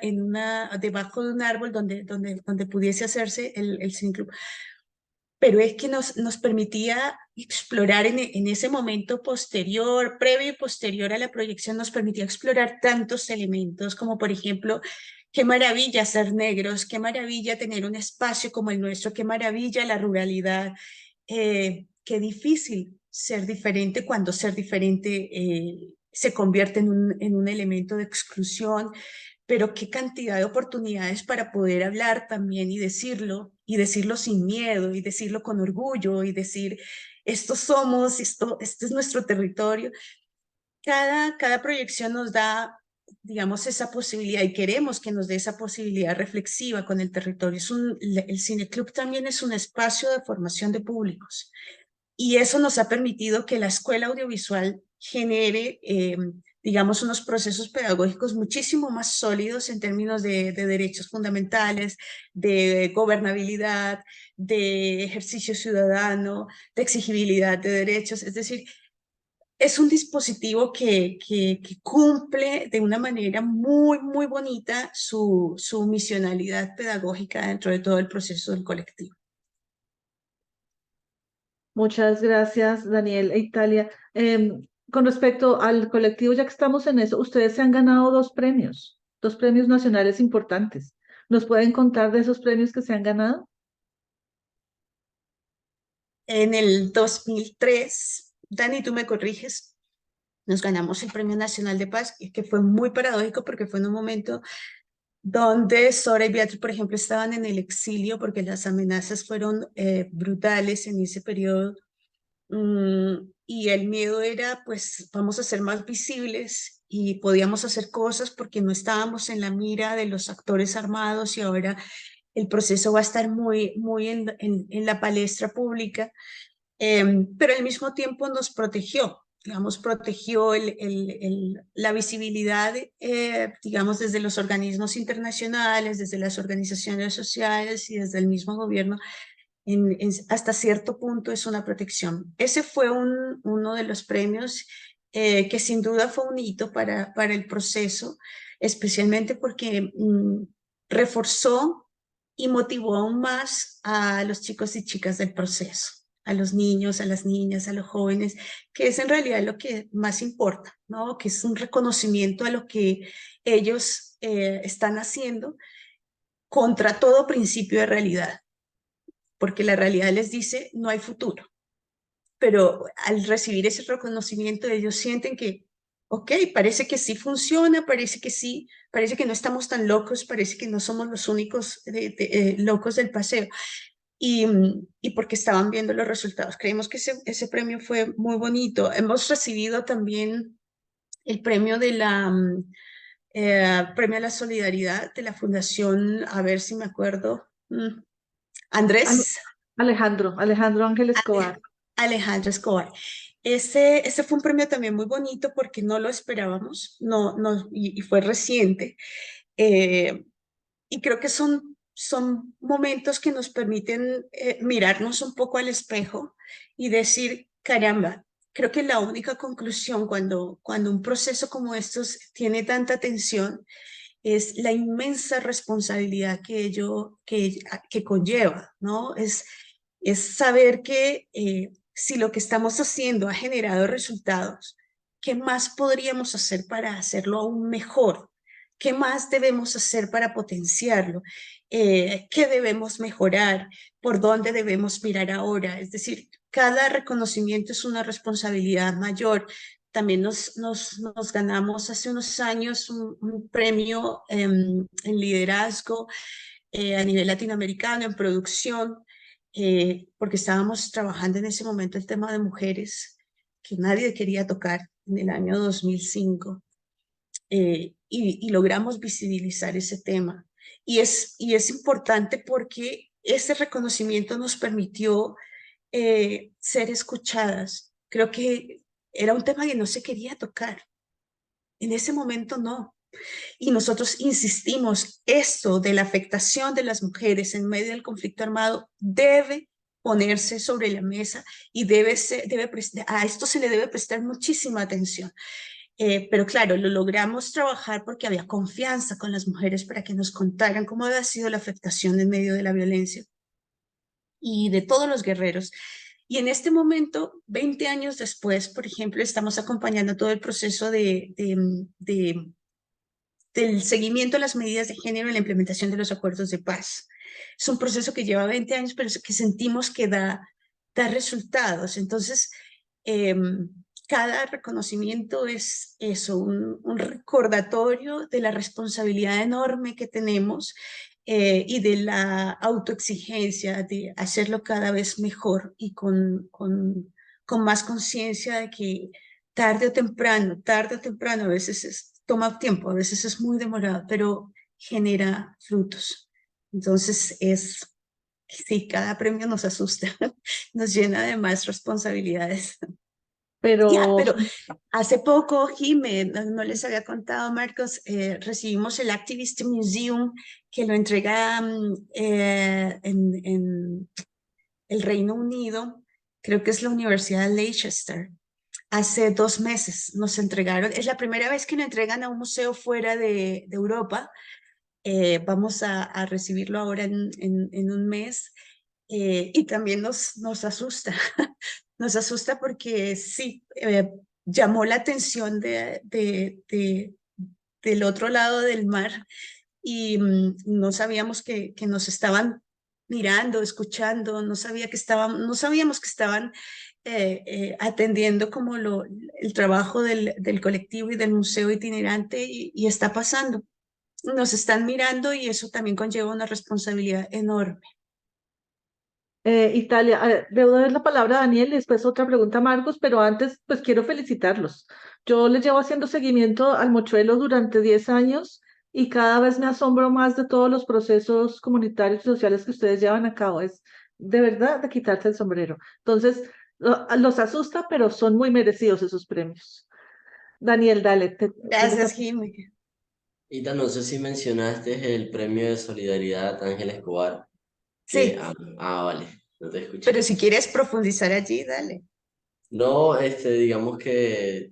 S2: debajo de un árbol donde pudiese hacerse el Cine Club. Pero es que nos permitía explorar en ese momento posterior, previo y posterior a la proyección, nos permitía explorar tantos elementos como, por ejemplo, qué maravilla ser negros, qué maravilla tener un espacio como el nuestro, qué maravilla la ruralidad, qué difícil ser diferente cuando ser diferente se convierte en un elemento de exclusión, pero qué cantidad de oportunidades para poder hablar también y decirlo sin miedo, y decirlo con orgullo, y decir, esto somos, este es nuestro territorio. Cada proyección nos da, digamos, esa posibilidad y queremos que nos dé esa posibilidad reflexiva con el territorio. El Cine Club también es un espacio de formación de públicos y eso nos ha permitido que la escuela audiovisual genere, digamos, unos procesos pedagógicos muchísimo más sólidos en términos de derechos fundamentales, de gobernabilidad, de ejercicio ciudadano, de exigibilidad de derechos. Es decir, es un dispositivo que cumple de una manera muy, muy bonita su misionalidad pedagógica dentro de todo el proceso del colectivo.
S1: Muchas gracias, Daniel e Italia. Con respecto al colectivo, ya que estamos en eso, ustedes se han ganado dos premios nacionales importantes. ¿Nos pueden contar de esos premios que se han ganado?
S2: En el 2003, Dani, tú me corriges, nos ganamos el Premio Nacional de Paz, que fue muy paradójico porque fue en un momento donde Sora y Beatriz, por ejemplo, estaban en el exilio porque las amenazas fueron brutales en ese periodo. Y el miedo era, pues, vamos a ser más visibles y podíamos hacer cosas porque no estábamos en la mira de los actores armados y ahora el proceso va a estar muy en la palestra pública. Pero al mismo tiempo nos protegió, digamos, protegió la visibilidad, digamos, desde los organismos internacionales, desde las organizaciones sociales y desde el mismo gobierno. Hasta cierto punto es una protección. Ese fue uno de los premios que sin duda fue un hito para el proceso, especialmente porque reforzó y motivó aún más a los chicos y chicas del proceso, a los niños, a las niñas, a los jóvenes, que es en realidad lo que más importa, ¿no? Que es un reconocimiento a lo que ellos están haciendo contra todo principio de realidad, porque la realidad les dice no hay futuro, pero al recibir ese reconocimiento ellos sienten que, ok, parece que sí funciona, parece que sí, parece que no estamos tan locos, parece que no somos los únicos locos del paseo. Y porque estaban viendo los resultados. Creemos que ese premio fue muy bonito. Hemos recibido también el premio de la premio a la solidaridad de la Fundación, a ver si me acuerdo,
S1: Ale-
S2: Andrés
S1: Alejandro Ángel Escobar.
S2: Alejandro Escobar. Ese fue un premio también muy bonito porque no lo esperábamos, y fue reciente. Eh, y creo que son momentos que nos permiten mirarnos un poco al espejo y decir, caramba, creo que la única conclusión cuando un proceso como estos tiene tanta tensión es la inmensa responsabilidad que conlleva, ¿no? Es saber que si lo que estamos haciendo ha generado resultados, ¿qué más podríamos hacer para hacerlo aún mejor? ¿Qué más debemos hacer para potenciarlo? ¿Qué debemos mejorar? ¿Por dónde debemos mirar ahora? Es decir, cada reconocimiento es una responsabilidad mayor. También nos ganamos hace unos años un premio en liderazgo a nivel latinoamericano, en producción, porque estábamos trabajando en ese momento el tema de mujeres que nadie quería tocar en el año 2005, y logramos visibilizar ese tema. Y es importante porque ese reconocimiento nos permitió ser escuchadas. Creo que era un tema que no se quería tocar. En ese momento no. Y nosotros insistimos, esto de la afectación de las mujeres en medio del conflicto armado debe ponerse sobre la mesa y a esto se le debe prestar muchísima atención. Pero claro, lo logramos trabajar porque había confianza con las mujeres para que nos contaran cómo había sido la afectación en medio de la violencia y de todos los guerreros. Y en este momento, 20 años después, por ejemplo, estamos acompañando todo el proceso del seguimiento a las medidas de género en la implementación de los acuerdos de paz. Es un proceso que lleva 20 años, pero que sentimos que da resultados. Entonces, eh, cada reconocimiento es eso, un recordatorio de la responsabilidad enorme que tenemos y de la autoexigencia de hacerlo cada vez mejor y con más conciencia de que tarde o temprano, a veces toma tiempo, a veces es muy demorado, pero genera frutos. Entonces sí, cada premio nos asusta, nos llena de más responsabilidades. Ya,
S1: Pero
S2: pero hace poco, Jimé, no les había contado, Marcos, recibimos el Activist Museum que lo entrega en el Reino Unido, creo que es la Universidad de Leicester. Hace 2 meses nos entregaron, es la primera vez que lo entregan a un museo fuera de Europa. Vamos a recibirlo ahora en un mes, y también nos asusta, nos asusta porque sí, llamó la atención del otro lado del mar y no sabíamos que nos estaban mirando, escuchando, no sabíamos que estaban atendiendo como el trabajo del colectivo y del museo itinerante y está pasando. Nos están mirando y eso también conlleva una responsabilidad enorme.
S1: Italia, debo dar la palabra a Daniel y después otra pregunta a Marcos, pero antes pues quiero felicitarlos. Yo les llevo haciendo seguimiento al Mochuelo durante 10 años y cada vez me asombro más de todos los procesos comunitarios y sociales que ustedes llevan a cabo. Es de verdad de quitarse el sombrero. Entonces, los asusta, pero son muy merecidos esos premios. Daniel, dale, tienes
S2: Gracias, Jimmy.
S3: Ita, no sé si mencionaste el premio de solidaridad Ángel Escobar, que,
S2: Sí,
S3: vale, no te
S2: pero
S3: escuché.
S2: si quieres profundizar allí, dale.
S3: No, digamos que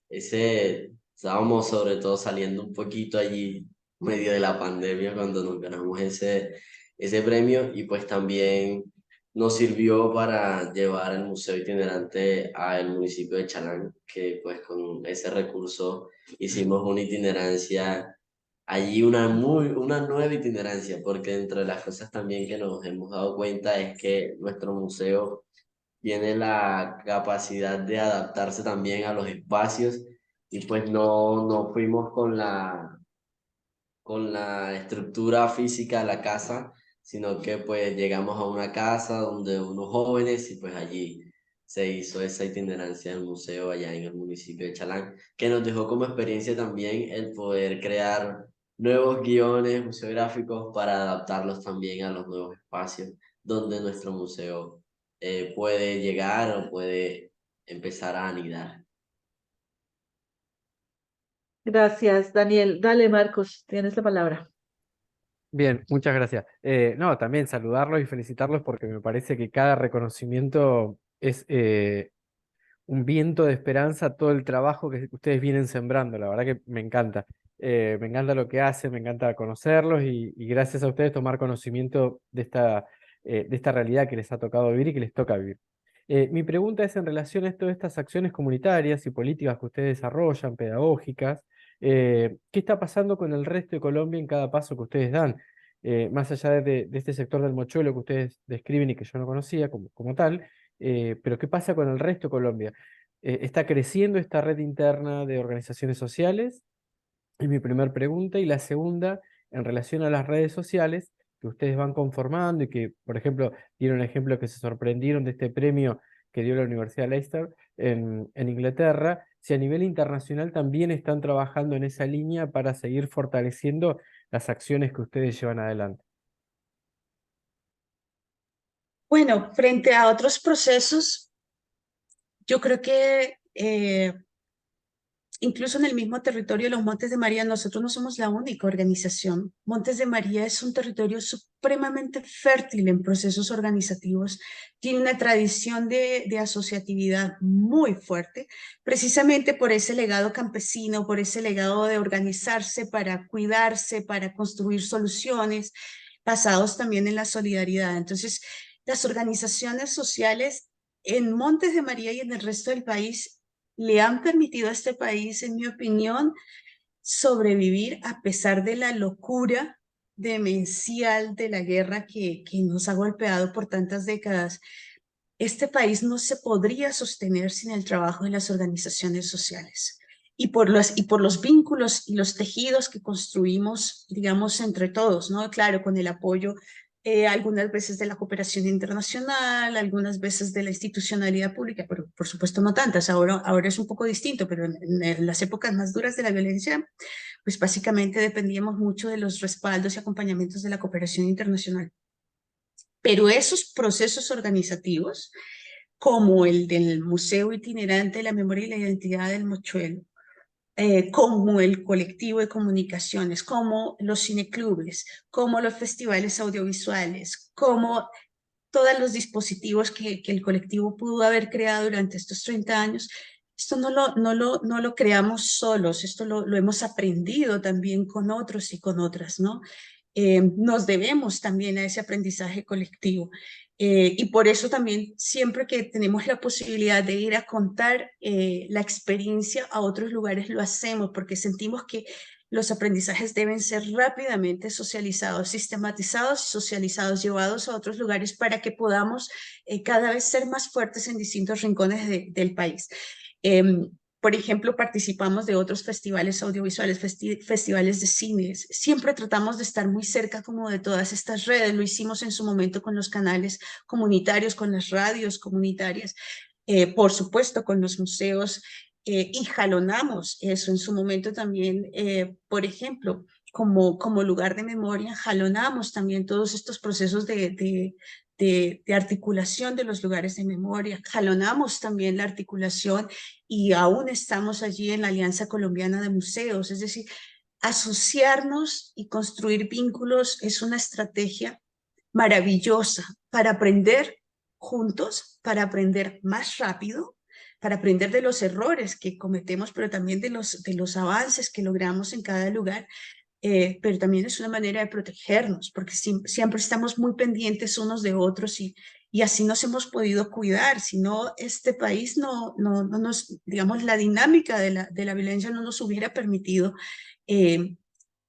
S3: estábamos sobre todo saliendo un poquito allí, medio de la pandemia, cuando nos ganamos ese premio y pues también nos sirvió para llevar el museo itinerante al municipio de Chalán, que pues con ese recurso hicimos una itinerancia allí, una nueva itinerancia, porque dentro de las cosas también que nos hemos dado cuenta es que nuestro museo tiene la capacidad de adaptarse también a los espacios y pues no fuimos con la estructura física de la casa, sino que pues llegamos a una casa donde unos jóvenes y pues allí se hizo esa itinerancia del museo allá en el municipio de Chalán, que nos dejó como experiencia también el poder crear nuevos guiones museográficos para adaptarlos también a los nuevos espacios donde nuestro museo puede llegar o puede empezar a anidar.
S1: Gracias, Daniel. Dale, Marcos, tienes la palabra.
S4: Bien, muchas gracias. No, también saludarlos y felicitarlos porque me parece que cada reconocimiento es un viento de esperanza a todo el trabajo que ustedes vienen sembrando. La verdad que me encanta. Me encanta lo que hacen, me encanta conocerlos y gracias a ustedes tomar conocimiento de esta realidad que les ha tocado vivir y que les toca vivir. Mi pregunta es en relación a todas estas acciones comunitarias y políticas que ustedes desarrollan, pedagógicas. ¿Qué está pasando con el resto de Colombia en cada paso que ustedes dan? Más allá de este sector del mochuelo que ustedes describen y que yo no conocía como tal, pero ¿qué pasa con el resto de Colombia? ¿Está creciendo esta red interna de organizaciones sociales? Es mi primera pregunta. Y la segunda, en relación a las redes sociales que ustedes van conformando y que, por ejemplo, dieron ejemplo que se sorprendieron de este premio que dio la Universidad de Leicester en Inglaterra, si a nivel internacional también están trabajando en esa línea para seguir fortaleciendo las acciones que ustedes llevan adelante.
S2: Bueno, frente a otros procesos, yo creo que incluso en el mismo territorio de los Montes de María, nosotros no somos la única organización. Montes de María es un territorio supremamente fértil en procesos organizativos, tiene una tradición de asociatividad muy fuerte, precisamente por ese legado campesino, por ese legado de organizarse para cuidarse, para construir soluciones, basados también en la solidaridad. Entonces, las organizaciones sociales en Montes de María y en el resto del país le han permitido a este país, en mi opinión, sobrevivir a pesar de la locura demencial de la guerra que nos ha golpeado por tantas décadas. Este país no se podría sostener sin el trabajo de las organizaciones sociales y por los vínculos y los tejidos que construimos, digamos, entre todos, ¿no? Claro, con el apoyo algunas veces de la cooperación internacional, algunas veces de la institucionalidad pública, pero por supuesto no tantas. Ahora es un poco distinto, pero en las épocas más duras de la violencia, pues básicamente dependíamos mucho de los respaldos y acompañamientos de la cooperación internacional. Pero esos procesos organizativos, como el del Museo Itinerante de la Memoria y la Identidad del Mochuelo, como el colectivo de comunicaciones, como los cineclubes, como los festivales audiovisuales, como todos los dispositivos que el colectivo pudo haber creado durante estos 30 años, esto no lo creamos solos, esto lo hemos aprendido también con otros y con otras, ¿no? Nos debemos también a ese aprendizaje colectivo. Y por eso también siempre que tenemos la posibilidad de ir a contar la experiencia a otros lugares lo hacemos porque sentimos que los aprendizajes deben ser rápidamente socializados, sistematizados y socializados, llevados a otros lugares para que podamos cada vez ser más fuertes en distintos rincones del país. Por ejemplo, participamos de otros festivales audiovisuales, festivales de cines. Siempre tratamos de estar muy cerca como de todas estas redes. Lo hicimos en su momento con los canales comunitarios, con las radios comunitarias, por supuesto con los museos y jalonamos eso en su momento también, por ejemplo, como lugar de memoria, jalonamos también todos estos procesos de articulación de los lugares de memoria, jalonamos también la articulación y aún estamos allí en la Alianza Colombiana de Museos, es decir, asociarnos y construir vínculos es una estrategia maravillosa para aprender juntos, para aprender más rápido, para aprender de los errores que cometemos, pero también de los avances que logramos en cada lugar. Pero también es una manera de protegernos, porque siempre estamos muy pendientes unos de otros y así nos hemos podido cuidar. Si no, este país no nos, digamos, la dinámica de la violencia no nos hubiera permitido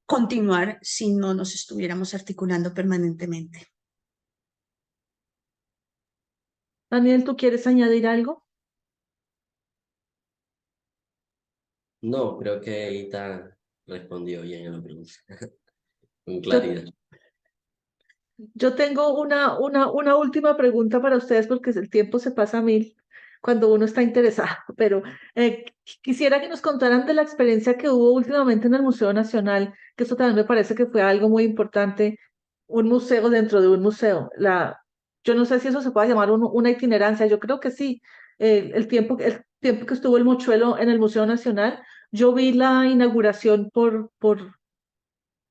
S2: continuar si no nos estuviéramos articulando permanentemente.
S1: Daniel, ¿tú quieres añadir algo?
S3: No, creo que Ita respondió bien a la pregunta, con
S1: Yo,
S3: claridad.
S1: yo tengo una última pregunta para ustedes porque el tiempo se pasa a mil cuando uno está interesado, pero quisiera que nos contaran de la experiencia que hubo últimamente en el Museo Nacional, que eso también me parece que fue algo muy importante, un museo dentro de un museo. Yo no sé si eso se puede llamar una itinerancia, yo creo que sí. El tiempo que estuvo el Mochuelo en el Museo Nacional, yo vi la inauguración por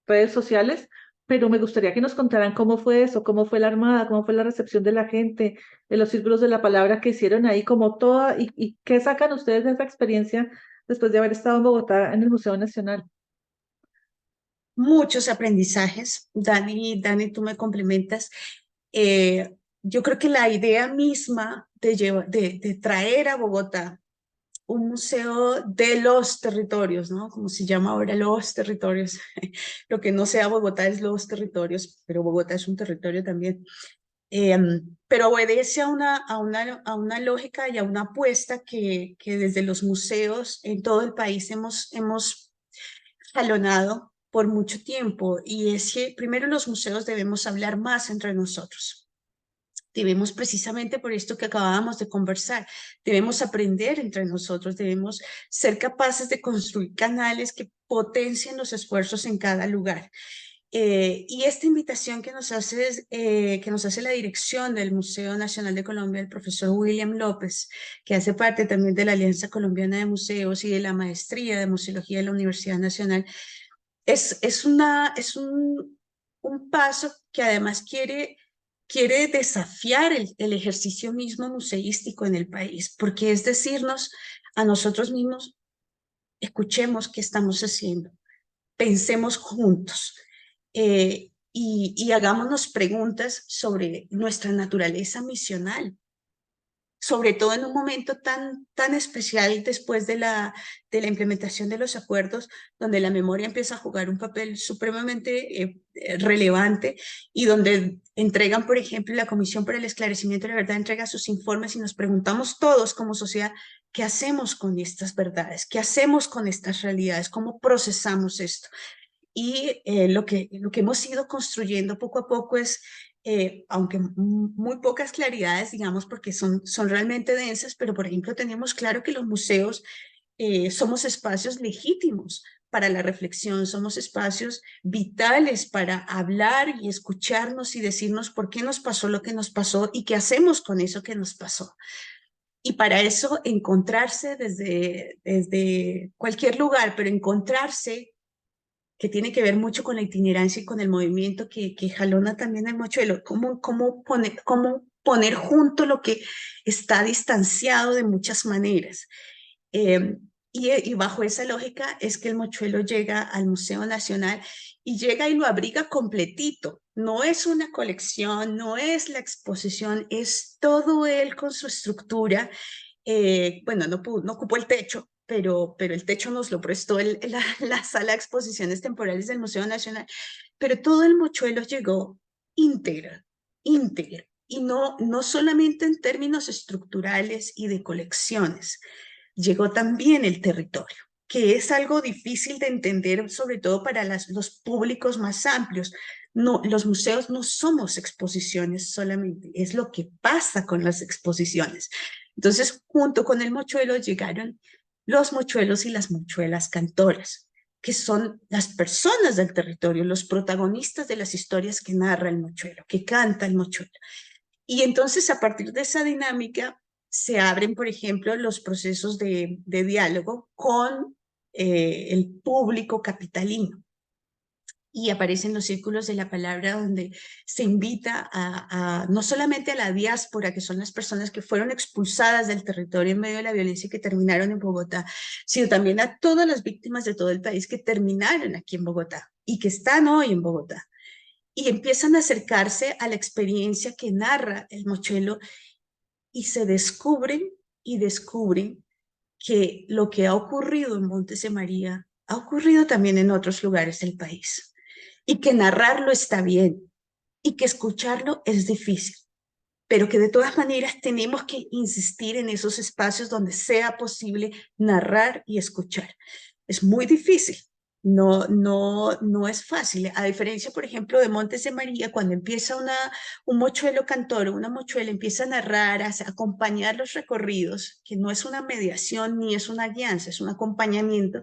S1: redes sociales, pero me gustaría que nos contaran cómo fue eso, cómo fue la armada, cómo fue la recepción de la gente, de los círculos de la palabra que hicieron ahí, como toda, y qué sacan ustedes de esa experiencia después de haber estado en Bogotá en el Museo Nacional.
S2: Muchos aprendizajes. Dani, tú me complementas. Yo creo que la idea misma de traer a Bogotá un museo de los territorios, ¿no? Como se llama ahora, los territorios. Lo que no sea Bogotá es los territorios, pero Bogotá es un territorio también. Pero obedece a una lógica y a una apuesta que desde los museos en todo el país hemos jalonado por mucho tiempo, y es que primero los museos debemos hablar más entre nosotros. Debemos, precisamente por esto que acabábamos de conversar, debemos aprender entre nosotros, debemos ser capaces de construir canales que potencien los esfuerzos en cada lugar. Y esta invitación que nos hace la dirección del Museo Nacional de Colombia, el profesor William López, que hace parte también de la Alianza Colombiana de Museos y de la Maestría de Museología de la Universidad Nacional, es un paso que además quiere desafiar el ejercicio mismo museístico en el país, porque es decirnos a nosotros mismos: escuchemos qué estamos haciendo, pensemos juntos, y hagámonos preguntas sobre nuestra naturaleza misional, sobre todo en un momento tan especial después de la implementación de los acuerdos, donde la memoria empieza a jugar un papel supremamente relevante, y donde entregan, por ejemplo, la Comisión para el Esclarecimiento de la Verdad entrega sus informes, y nos preguntamos todos como sociedad: ¿qué hacemos con estas verdades? ¿Qué hacemos con estas realidades? ¿Cómo procesamos esto? Y lo que hemos ido construyendo poco a poco es, aunque muy pocas claridades, digamos, porque son realmente densas, pero por ejemplo tenemos claro que los museos somos espacios legítimos para la reflexión, somos espacios vitales para hablar y escucharnos y decirnos por qué nos pasó lo que nos pasó y qué hacemos con eso que nos pasó. Y para eso encontrarse desde cualquier lugar, pero encontrarse, que tiene que ver mucho con la itinerancia y con el movimiento que jalona también el mochuelo, cómo poner junto lo que está distanciado de muchas maneras. Eh, y bajo esa lógica es que el mochuelo llega al Museo Nacional, y llega y lo abriga completito. No es una colección, no es la exposición, es todo él con su estructura. Bueno, no ocupó el techo, pero el techo nos lo prestó la sala de exposiciones temporales del Museo Nacional. Pero todo el mochuelo llegó íntegra, íntegra. Y no solamente en términos estructurales y de colecciones, llegó también el territorio, que es algo difícil de entender, sobre todo para los públicos más amplios. No, los museos no somos exposiciones solamente, es lo que pasa con las exposiciones. Entonces, junto con el mochuelo llegaron los mochuelos y las mochuelas cantoras, que son las personas del territorio, los protagonistas de las historias que narra el mochuelo, que canta el mochuelo. Y entonces, a partir de esa dinámica, se abren, por ejemplo, los procesos de diálogo con el público capitalino. Y aparecen los círculos de la palabra, donde se invita no solamente a la diáspora, que son las personas que fueron expulsadas del territorio en medio de la violencia y que terminaron en Bogotá, sino también a todas las víctimas de todo el país que terminaron aquí en Bogotá y que están hoy en Bogotá. Y empiezan a acercarse a la experiencia que narra el mochuelo, y se descubren que lo que ha ocurrido en Montes de María ha ocurrido también en otros lugares del país, y que narrarlo está bien y que escucharlo es difícil, pero que de todas maneras tenemos que insistir en esos espacios donde sea posible narrar y escuchar. Es muy difícil, no es fácil. A diferencia, por ejemplo, de Montes de María, cuando empieza un mochuelo cantor o una mochuela empieza a narrar, a acompañar los recorridos, que no es una mediación ni es una guianza, es un acompañamiento,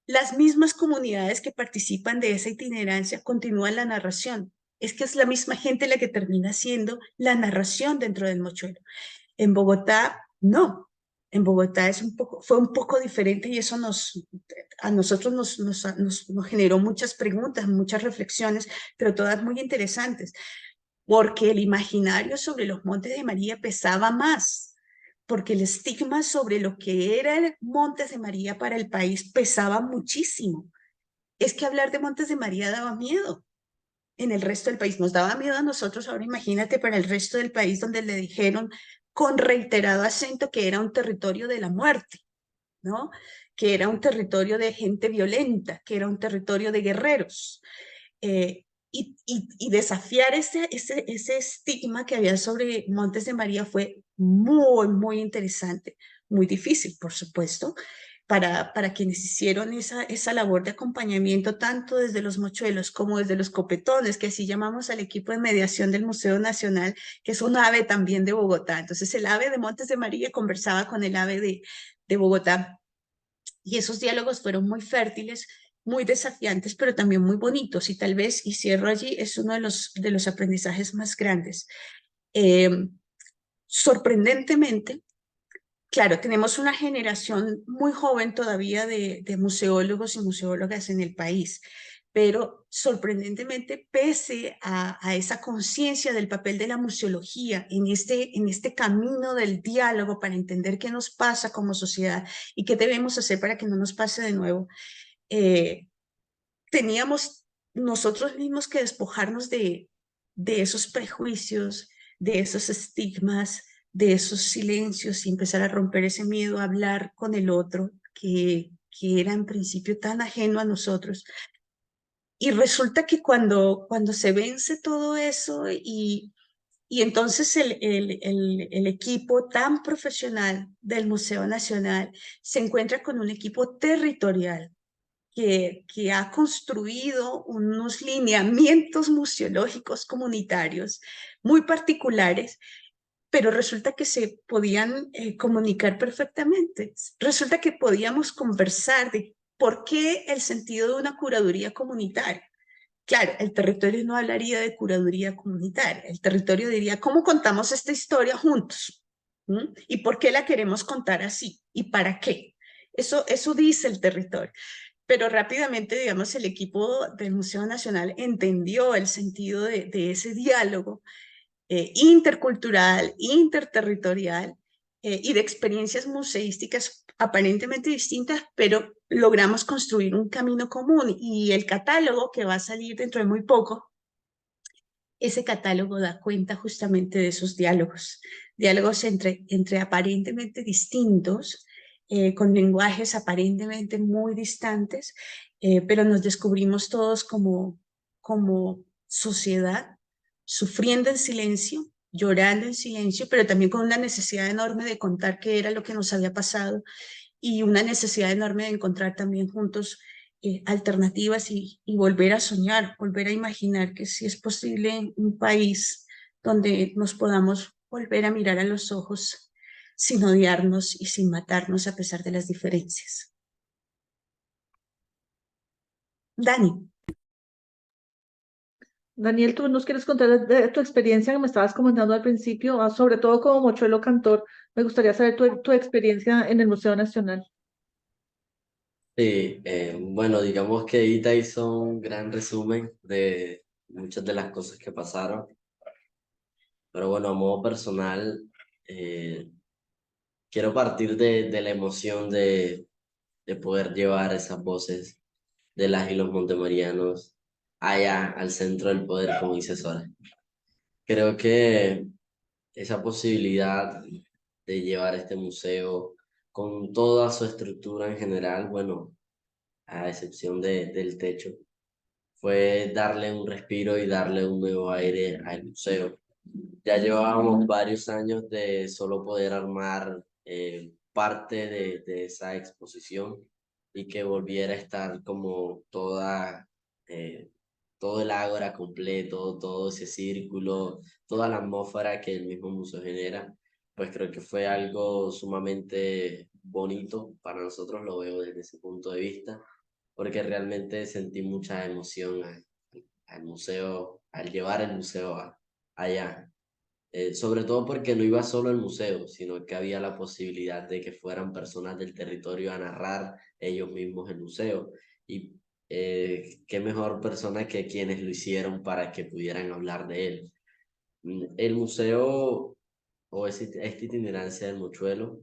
S2: las mismas comunidades que participan de esa itinerancia continúan la narración. Es que es la misma gente la que termina haciendo la narración dentro del mochuelo. En Bogotá, no. En Bogotá fue un poco diferente y eso a nosotros nos generó muchas preguntas, muchas reflexiones, pero todas muy interesantes, porque el imaginario sobre los Montes de María pesaba más, porque el estigma sobre lo que era el Montes de María para el país pesaba muchísimo. Es que hablar de Montes de María daba miedo. En el resto del país nos daba miedo a nosotros, ahora imagínate para el resto del país donde le dijeron con reiterado acento que era un territorio de la muerte, ¿no? Que era un territorio de gente violenta, que era un territorio de guerreros. Y desafiar ese estigma que había sobre Montes de María fue muy, muy interesante, muy difícil, por supuesto, para quienes hicieron esa labor de acompañamiento, tanto desde los mochuelos como desde los copetones, que así llamamos al equipo de mediación del Museo Nacional, que es un AVE también de Bogotá. Entonces el AVE de Montes de María conversaba con el AVE de Bogotá, y esos diálogos fueron muy fértiles, muy desafiantes, pero también muy bonitos. Y tal vez, y cierro allí, es uno de los aprendizajes más grandes. Eh, Sorprendentemente, claro, tenemos una generación muy joven todavía de museólogos y museólogas en el país, pero sorprendentemente, pese a esa conciencia del papel de la museología en este camino del diálogo para entender qué nos pasa como sociedad y qué debemos hacer para que no nos pase de nuevo, eh, teníamos nosotros mismos que despojarnos de esos prejuicios, de esos estigmas, de esos silencios y empezar a romper ese miedo a hablar con el otro que era en principio tan ajeno a nosotros. Y resulta que cuando se vence todo eso y entonces el equipo tan profesional del Museo Nacional se encuentra con un equipo territorial que ha construido unos lineamientos museológicos comunitarios muy particulares, pero resulta que se podían comunicar perfectamente. Resulta que podíamos conversar de por qué el sentido de una curaduría comunitaria. Claro, el territorio no hablaría de curaduría comunitaria, el territorio diría, ¿cómo contamos esta historia juntos? ¿Mm? ¿Y por qué la queremos contar así? ¿Y para qué? Eso dice el territorio. Pero rápidamente, digamos, el equipo del Museo Nacional entendió el sentido de ese diálogo intercultural, interterritorial y de experiencias museísticas aparentemente distintas, pero logramos construir un camino común y el catálogo que va a salir dentro de muy poco, ese catálogo da cuenta justamente de esos diálogos, diálogos entre aparentemente distintos, con lenguajes aparentemente muy distantes, pero nos descubrimos todos como sociedad, sufriendo en silencio, llorando en silencio, pero también con una necesidad enorme de contar qué era lo que nos había pasado y una necesidad enorme de encontrar también juntos alternativas y volver a soñar, volver a imaginar que sí es posible un país donde nos podamos volver a mirar a los ojos sin odiarnos y sin matarnos a pesar de las diferencias. Dani.
S1: Daniel, ¿tú nos quieres contar de tu experiencia que me estabas comentando al principio, sobre todo como mochuelo cantor? Me gustaría saber tu experiencia en el Museo Nacional.
S3: Sí, bueno, digamos que Ita hizo un gran resumen de muchas de las cosas que pasaron, pero bueno, a modo personal, eh, quiero partir de la emoción de poder llevar esas voces de las y los montemorianos allá al centro del poder, como dice Sora. Creo que esa posibilidad de llevar este museo con toda su estructura en general, bueno, a excepción del techo, fue darle un respiro y darle un nuevo aire al museo. Ya llevábamos varios años de solo poder armar parte de esa exposición y que volviera a estar como eh, todo el ágora completo, todo ese círculo, toda la atmósfera que el mismo museo genera. Pues creo que fue algo sumamente bonito para nosotros, lo veo desde ese punto de vista, porque realmente sentí mucha emoción al museo, al llevar el museo allá. Sobre todo porque no iba solo al museo, sino que había la posibilidad de que fueran personas del territorio a narrar ellos mismos el museo. Y qué mejor persona que quienes lo hicieron para que pudieran hablar de él. El museo o esta itinerancia del Mochuelo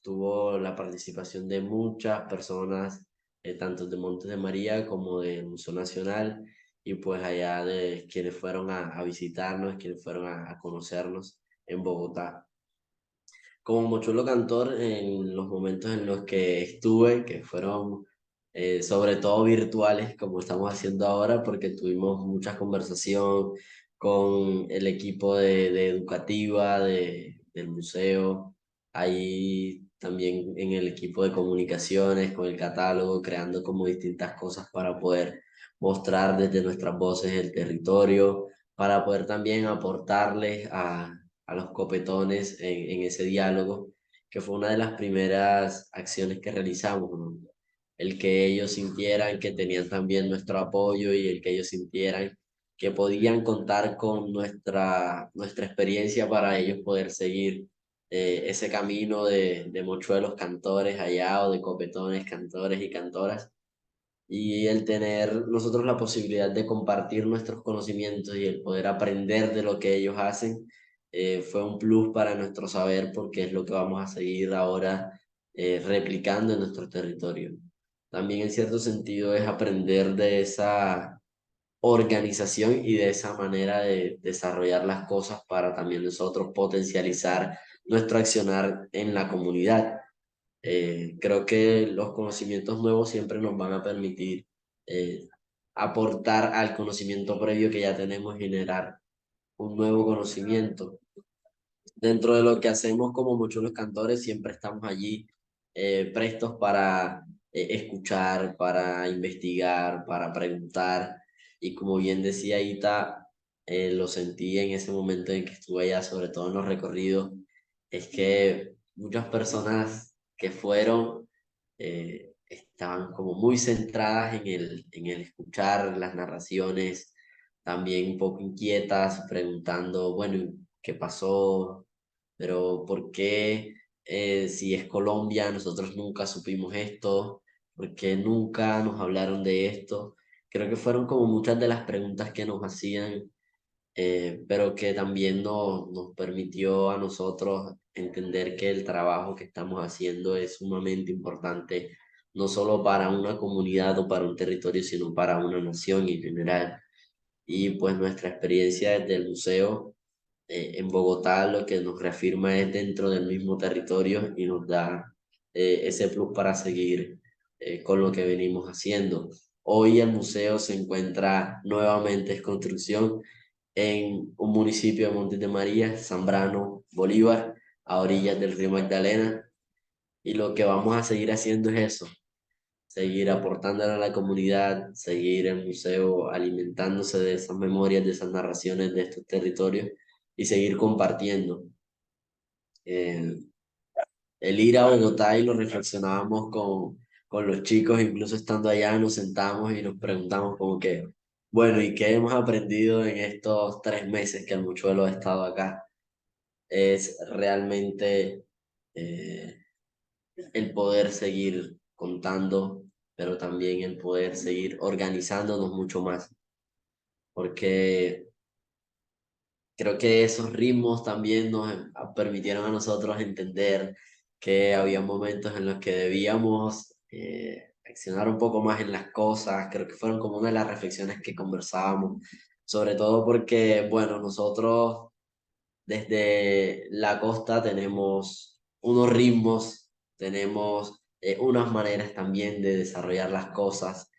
S3: tuvo la participación de muchas personas, tanto de Montes de María como del Museo Nacional, y pues allá de quienes fueron a visitarnos, quienes fueron a conocernos en Bogotá. Como mochuelo cantor, en los momentos en los que estuve, que fueron sobre todo virtuales, como estamos haciendo ahora, porque tuvimos mucha conversación con el equipo de educativa del museo, ahí también en el equipo de comunicaciones, con el catálogo, creando como distintas cosas para poder mostrar desde nuestras voces el territorio, para poder también aportarles a los copetones en ese diálogo, que fue una de las primeras acciones que realizamos, ¿no? El que ellos sintieran que tenían también nuestro apoyo y el que ellos sintieran que podían contar con nuestra experiencia para ellos poder seguir ese camino de mochuelos cantores allá o de copetones cantores y cantoras. Y el tener nosotros la posibilidad de compartir nuestros conocimientos y el poder aprender de lo que ellos hacen, fue un plus para nuestro saber porque es lo que vamos a seguir ahora replicando en nuestro territorio. También en cierto sentido es aprender de esa organización y de esa manera de desarrollar las cosas para también nosotros potencializar nuestro accionar en la comunidad. Creo que los conocimientos nuevos siempre nos van a permitir eh, aportar al conocimiento previo que ya tenemos, generar un nuevo conocimiento. Dentro de lo que hacemos como muchos los cantores, siempre estamos allí prestos para escuchar, para investigar, para preguntar. Y como bien decía Ita, lo sentí en ese momento en que estuve allá, sobre todo en los recorridos, es que muchas personas que fueron estaban como muy centradas en el escuchar las narraciones, también un poco inquietas, preguntando, bueno, ¿qué pasó? Pero ¿por qué si es Colombia nosotros nunca supimos esto? ¿Por qué nunca nos hablaron de esto? Creo que fueron como muchas de las preguntas que nos hacían, pero que también nos permitió a nosotros entender que el trabajo que estamos haciendo es sumamente importante, no solo para una comunidad o para un territorio, sino para una nación en general. Y pues nuestra experiencia desde el museo en Bogotá lo que nos reafirma es dentro del mismo territorio y nos da ese plus para seguir con lo que venimos haciendo. Hoy el museo se encuentra nuevamente en construcción en un municipio de Montes de María, Zambrano, Bolívar, a orillas del río Magdalena, y lo que vamos a seguir haciendo es eso, seguir aportándole a la comunidad, seguir el museo alimentándose de esas memorias, de esas narraciones de estos territorios y seguir compartiendo. Eh, el ir a Bogotá y lo reflexionábamos con los chicos, incluso estando allá nos sentamos y nos preguntamos como que, bueno, ¿y qué hemos aprendido en estos 3 meses que el Mochuelo ha estado acá? Es realmente eh, el poder seguir contando, pero también el poder seguir organizándonos mucho más, porque creo que esos ritmos también nos permitieron a nosotros entender que había momentos en los que debíamos accionar un poco más en las cosas. Creo que fueron como una de las reflexiones que conversábamos, sobre todo porque, bueno, nosotros desde la costa tenemos unos ritmos, tenemos unas maneras también de desarrollar las cosas,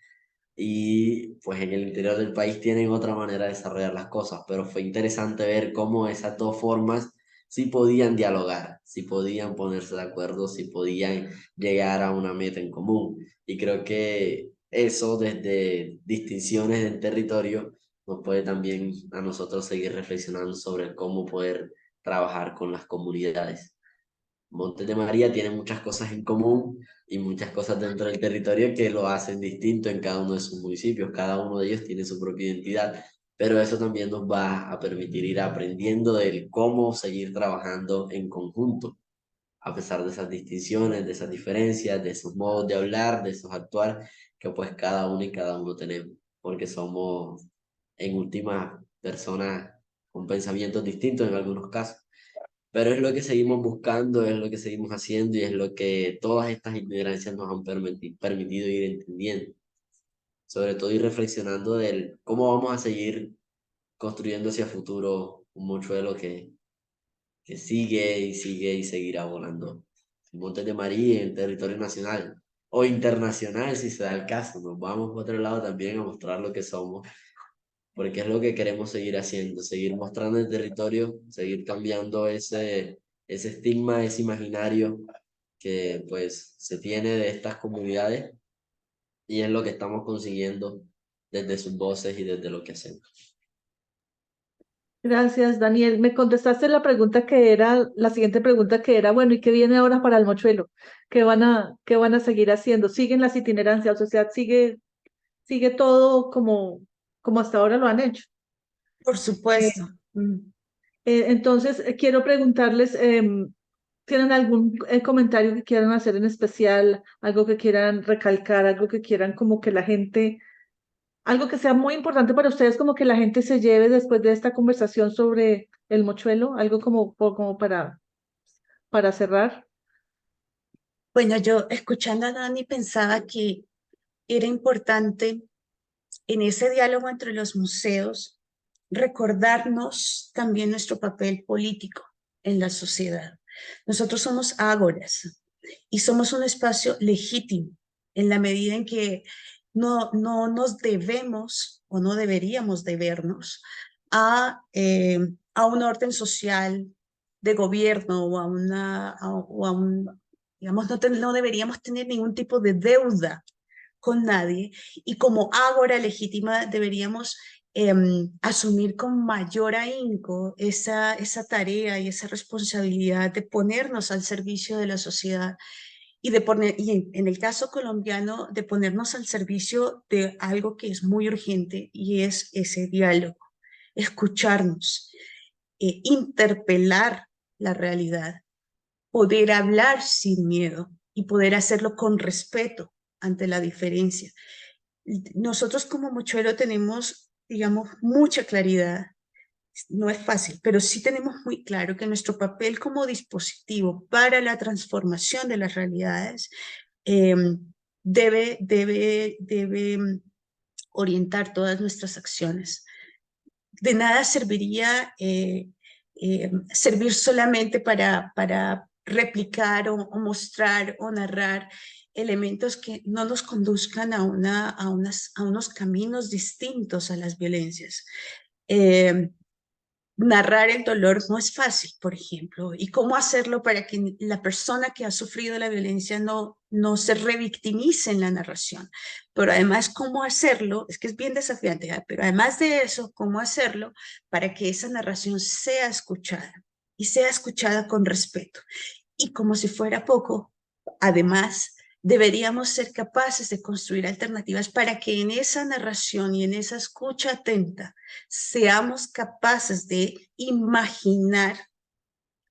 S3: y pues en el interior del país tienen otra manera de desarrollar las cosas, pero fue interesante ver cómo esas dos formas sí podían dialogar, sí podían ponerse de acuerdo, sí podían llegar a una meta en común. Y creo que eso desde distinciones del territorio nos puede también a nosotros seguir reflexionando sobre cómo poder trabajar con las comunidades. Montes de María tiene muchas cosas en común y muchas cosas dentro del territorio que lo hacen distinto en cada uno de sus municipios. Cada uno de ellos tiene su propia identidad, pero eso también nos va a permitir ir aprendiendo del cómo seguir trabajando en conjunto, a pesar de esas distinciones, de esas diferencias, de esos modos de hablar, de esos actuar, que pues cada uno y cada uno tenemos, porque somos en última personas con pensamientos distintos en algunos casos. Pero es lo que seguimos buscando, es lo que seguimos haciendo y es lo que todas estas inmigrancias nos han permitido ir entendiendo. Sobre todo ir reflexionando del cómo vamos a seguir construyendo hacia futuro un mochuelo que sigue y sigue y seguirá volando. En Montes de María, en territorio nacional o internacional, si se da el caso. Nos vamos por otro lado también a mostrar lo que somos, porque es lo que queremos seguir haciendo, seguir mostrando el territorio, seguir cambiando ese estigma, ese imaginario que pues se tiene de estas comunidades y es lo que estamos consiguiendo desde sus voces y desde lo que hacemos.
S1: Gracias, Daniel. Me contestaste la pregunta que era, la siguiente pregunta que era, bueno, ¿y qué viene ahora para el mochuelo? Qué van a seguir haciendo? ¿Siguen las itinerancias? O sea, sigue todo como hasta ahora lo han hecho.
S2: Por
S1: Eh,
S2: supuesto.
S1: entonces, quiero preguntarles, ¿tienen algún comentario que quieran hacer en especial? Algo que quieran recalcar, algo que quieran como que la gente, algo que sea muy importante para ustedes, como que la gente se lleve después de esta conversación sobre el mochuelo, algo como para cerrar.
S2: Bueno, yo escuchando a Dani pensaba que era importante en ese diálogo entre los museos recordarnos también nuestro papel político en la sociedad. Nosotros somos ágoras y somos un espacio legítimo en la medida en que no nos debemos o no deberíamos debernos a un orden social de gobierno o a un, digamos, no deberíamos tener ningún tipo de deuda con nadie y como ágora legítima deberíamos asumir con mayor ahínco esa tarea y esa responsabilidad de ponernos al servicio de la sociedad y de poner, y en el caso colombiano, de ponernos al servicio de algo que es muy urgente y es ese diálogo, escucharnos, interpelar la realidad, poder hablar sin miedo y poder hacerlo con respeto ante la diferencia. Nosotros como Mochuelo tenemos, digamos, mucha claridad. No es fácil, pero sí tenemos muy claro que nuestro papel como dispositivo para la transformación de las realidades eh, debe orientar todas nuestras acciones. De nada serviría servir solamente para replicar o mostrar o narrar elementos que no nos conduzcan a unos caminos distintos a las violencias. Eh, Narrar el dolor no es fácil, por ejemplo, y cómo hacerlo para que la persona que ha sufrido la violencia no se revictimice en la narración. Pero además, cómo hacerlo, es que es bien desafiante, ¿eh? Pero además de eso, cómo hacerlo para que esa narración sea escuchada y sea escuchada con respeto. Y como si fuera poco, además, deberíamos ser capaces de construir alternativas para que en esa narración y en esa escucha atenta seamos capaces de imaginar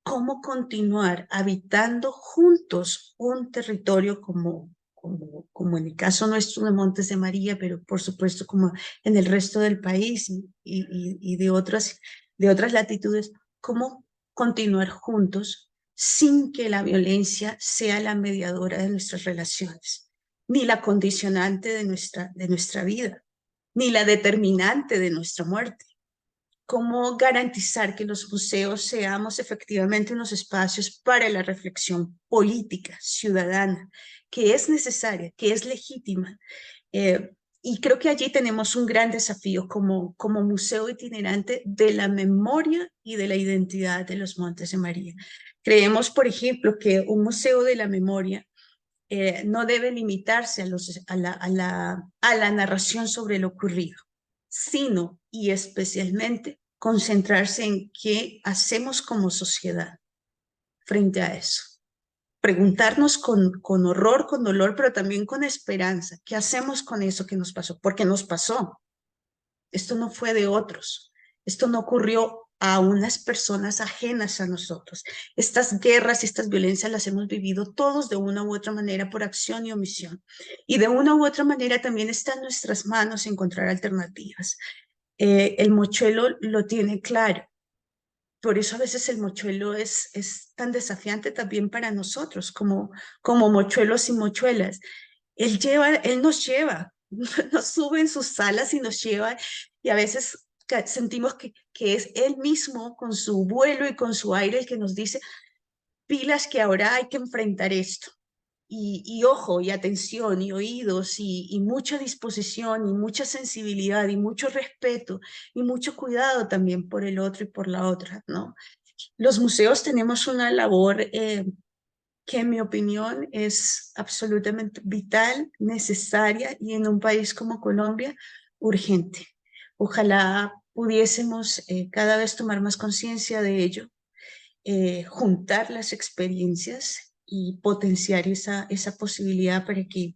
S2: cómo continuar habitando juntos un territorio como en el caso nuestro de Montes de María, pero por supuesto como en el resto del país y de otras latitudes, cómo continuar juntos sin que la violencia sea la mediadora de nuestras relaciones, ni la condicionante de nuestra vida, ni la determinante de nuestra muerte. Cómo garantizar que los museos seamos efectivamente unos espacios para la reflexión política, ciudadana, que es necesaria, que es legítima, Y creo que allí tenemos un gran desafío como museo itinerante de la memoria y de la identidad de los Montes de María. Creemos, por ejemplo, que un museo de la memoria no debe limitarse a la narración sobre lo ocurrido, sino y especialmente concentrarse en qué hacemos como sociedad frente a eso. Preguntarnos con horror, con dolor, pero también con esperanza, ¿qué hacemos con eso que nos pasó? Porque nos pasó. Esto no fue de otros. Esto no ocurrió a unas personas ajenas a nosotros. Estas guerras y estas violencias las hemos vivido todos de una u otra manera por acción y omisión. Y de una u otra manera también está en nuestras manos encontrar alternativas. El mochuelo lo tiene claro. Por eso a veces el mochuelo es tan desafiante también para nosotros, como mochuelos y mochuelas. Él nos lleva, nos sube en sus alas y nos lleva, y a veces sentimos que es él mismo con su vuelo y con su aire el que nos dice, pilas que ahora hay que enfrentar esto. Y ojo, y atención, y oídos, y mucha disposición, y mucha sensibilidad, y mucho respeto, y mucho cuidado también por el otro y por la otra, ¿no? Los museos tenemos una labor que en mi opinión es absolutamente vital, necesaria y en un país como Colombia, urgente. Ojalá pudiésemos cada vez tomar más conciencia de ello, juntar las experiencias y potenciar esa posibilidad para que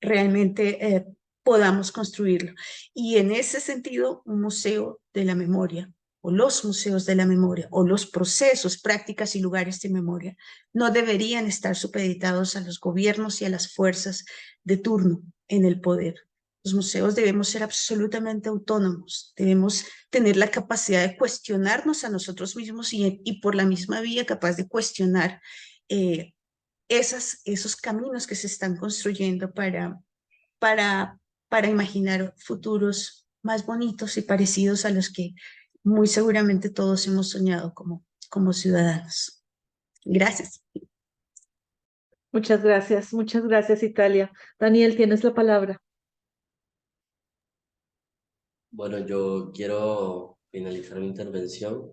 S2: realmente podamos construirlo. Y en ese sentido, un museo de la memoria o los museos de la memoria o los procesos, prácticas y lugares de memoria no deberían estar supeditados a los gobiernos y a las fuerzas de turno en el poder. Los museos debemos ser absolutamente autónomos, debemos tener la capacidad de cuestionarnos a nosotros mismos y por la misma vía capaz de cuestionar esos caminos que se están construyendo para, para imaginar futuros más bonitos y parecidos a los que muy seguramente todos hemos soñado como ciudadanos. Gracias.
S1: Muchas gracias, Italia. Daniel, tienes la palabra.
S3: Bueno, yo quiero finalizar mi intervención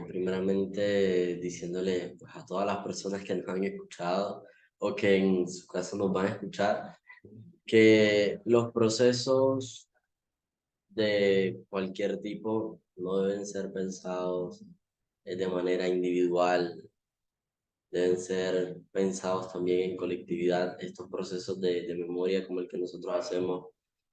S3: primeramente diciéndole pues, a todas las personas que nos han escuchado o que en su caso nos van a escuchar que los procesos de cualquier tipo no deben ser pensados de manera individual, deben ser pensados también en colectividad. Estos procesos de memoria como el que nosotros hacemos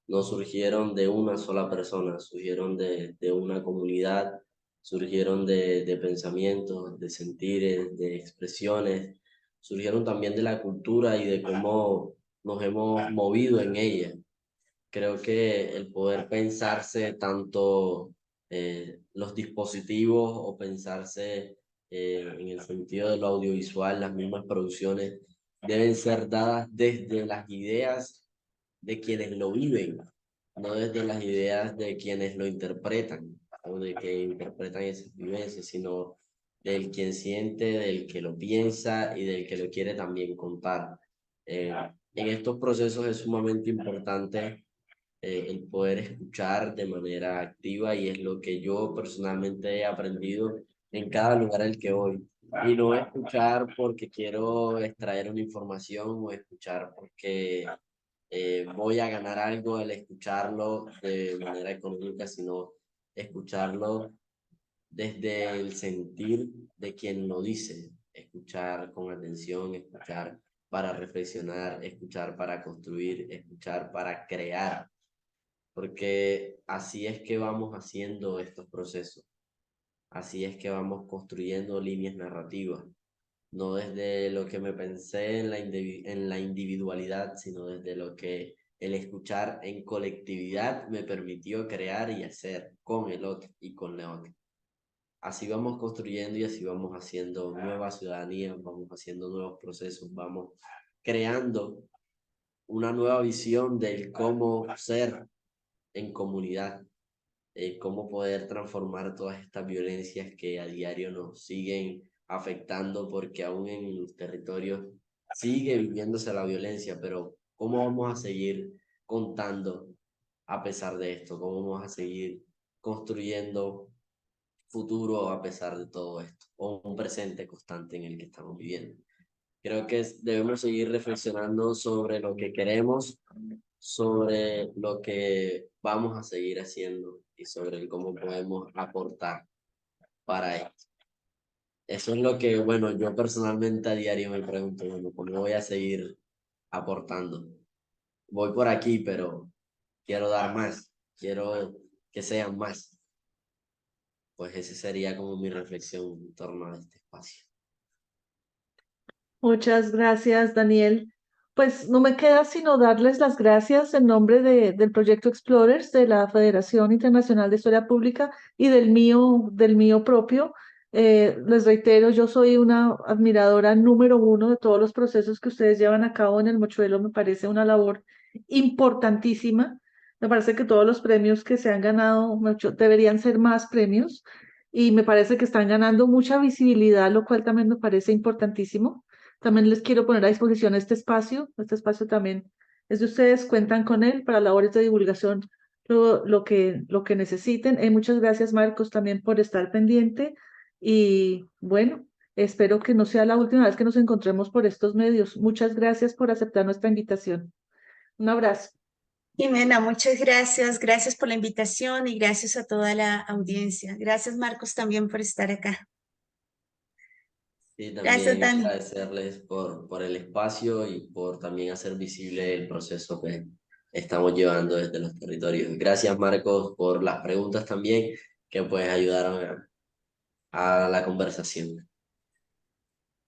S3: no surgieron de una sola persona, surgieron de una comunidad, surgieron de pensamientos, de sentires, de expresiones, surgieron también de la cultura y de cómo nos hemos movido en ella. Creo que el poder pensarse tanto los dispositivos o pensarse en el sentido de lo audiovisual, las mismas producciones deben ser dadas desde las ideas de quienes lo viven, no desde las ideas de quienes lo interpretan o de que interpretan esas vivencias, sino del quien siente, del que lo piensa y del que lo quiere también contar. En estos procesos es sumamente importante el poder escuchar de manera activa y es lo que yo personalmente he aprendido en cada lugar al que voy. Y no escuchar porque quiero extraer una información o escuchar porque voy a ganar algo al escucharlo de manera económica, sino escucharlo desde el sentir de quien lo dice, escuchar con atención, escuchar para reflexionar, escuchar para construir, escuchar para crear porque así es que vamos haciendo estos procesos, así es que vamos construyendo líneas narrativas, no desde lo que me pensé en la individualidad, sino desde lo que el escuchar en colectividad me permitió crear y hacer con el otro y con la otra. Así vamos construyendo y así vamos haciendo nueva ciudadanía, vamos haciendo nuevos procesos, vamos creando una nueva visión del cómo ser en comunidad, cómo poder transformar todas estas violencias que a diario nos siguen afectando, porque aún en los territorios sigue viviéndose la violencia, pero ¿cómo vamos a seguir contando a pesar de esto, cómo vamos a seguir construyendo futuro a pesar de todo esto, o un presente constante en el que estamos viviendo. Creo que debemos seguir reflexionando sobre lo que queremos, sobre lo que vamos a seguir haciendo y sobre el cómo podemos aportar para esto. Eso es lo que, bueno, yo personalmente a diario me pregunto, bueno, ¿cómo voy a seguir aportando? Voy por aquí, pero quiero dar más, quiero que sean más. Pues esa sería como mi reflexión en torno a este espacio.
S1: Muchas gracias, Daniel. Pues no me queda sino darles las gracias en nombre del Proyecto Explorers, de la Federación Internacional de Historia Pública y del mío propio. Les reitero, yo soy una admiradora número uno de todos los procesos que ustedes llevan a cabo en el Mochuelo. Me parece una labor importantísima. Me parece que todos los premios que se han ganado deberían ser más premios y me parece que están ganando mucha visibilidad, lo cual también me parece importantísimo. También les quiero poner a disposición este espacio. Este espacio también es de ustedes, cuentan con él para labores de divulgación, lo que necesiten. Muchas gracias, Marcos, también por estar pendiente. Y bueno, espero que no sea la última vez que nos encontremos por estos medios. Muchas gracias por aceptar nuestra invitación. Un abrazo.
S2: Jimena, muchas gracias. Gracias por la invitación y gracias a toda la audiencia. Gracias, Marcos, también por estar acá.
S3: Y
S2: Gracias,
S3: también
S2: Dani.
S3: agradecerles por el espacio y por también hacer visible el proceso que estamos llevando desde los territorios. Gracias, Marcos, por las preguntas también que pues ayudaron a la conversación.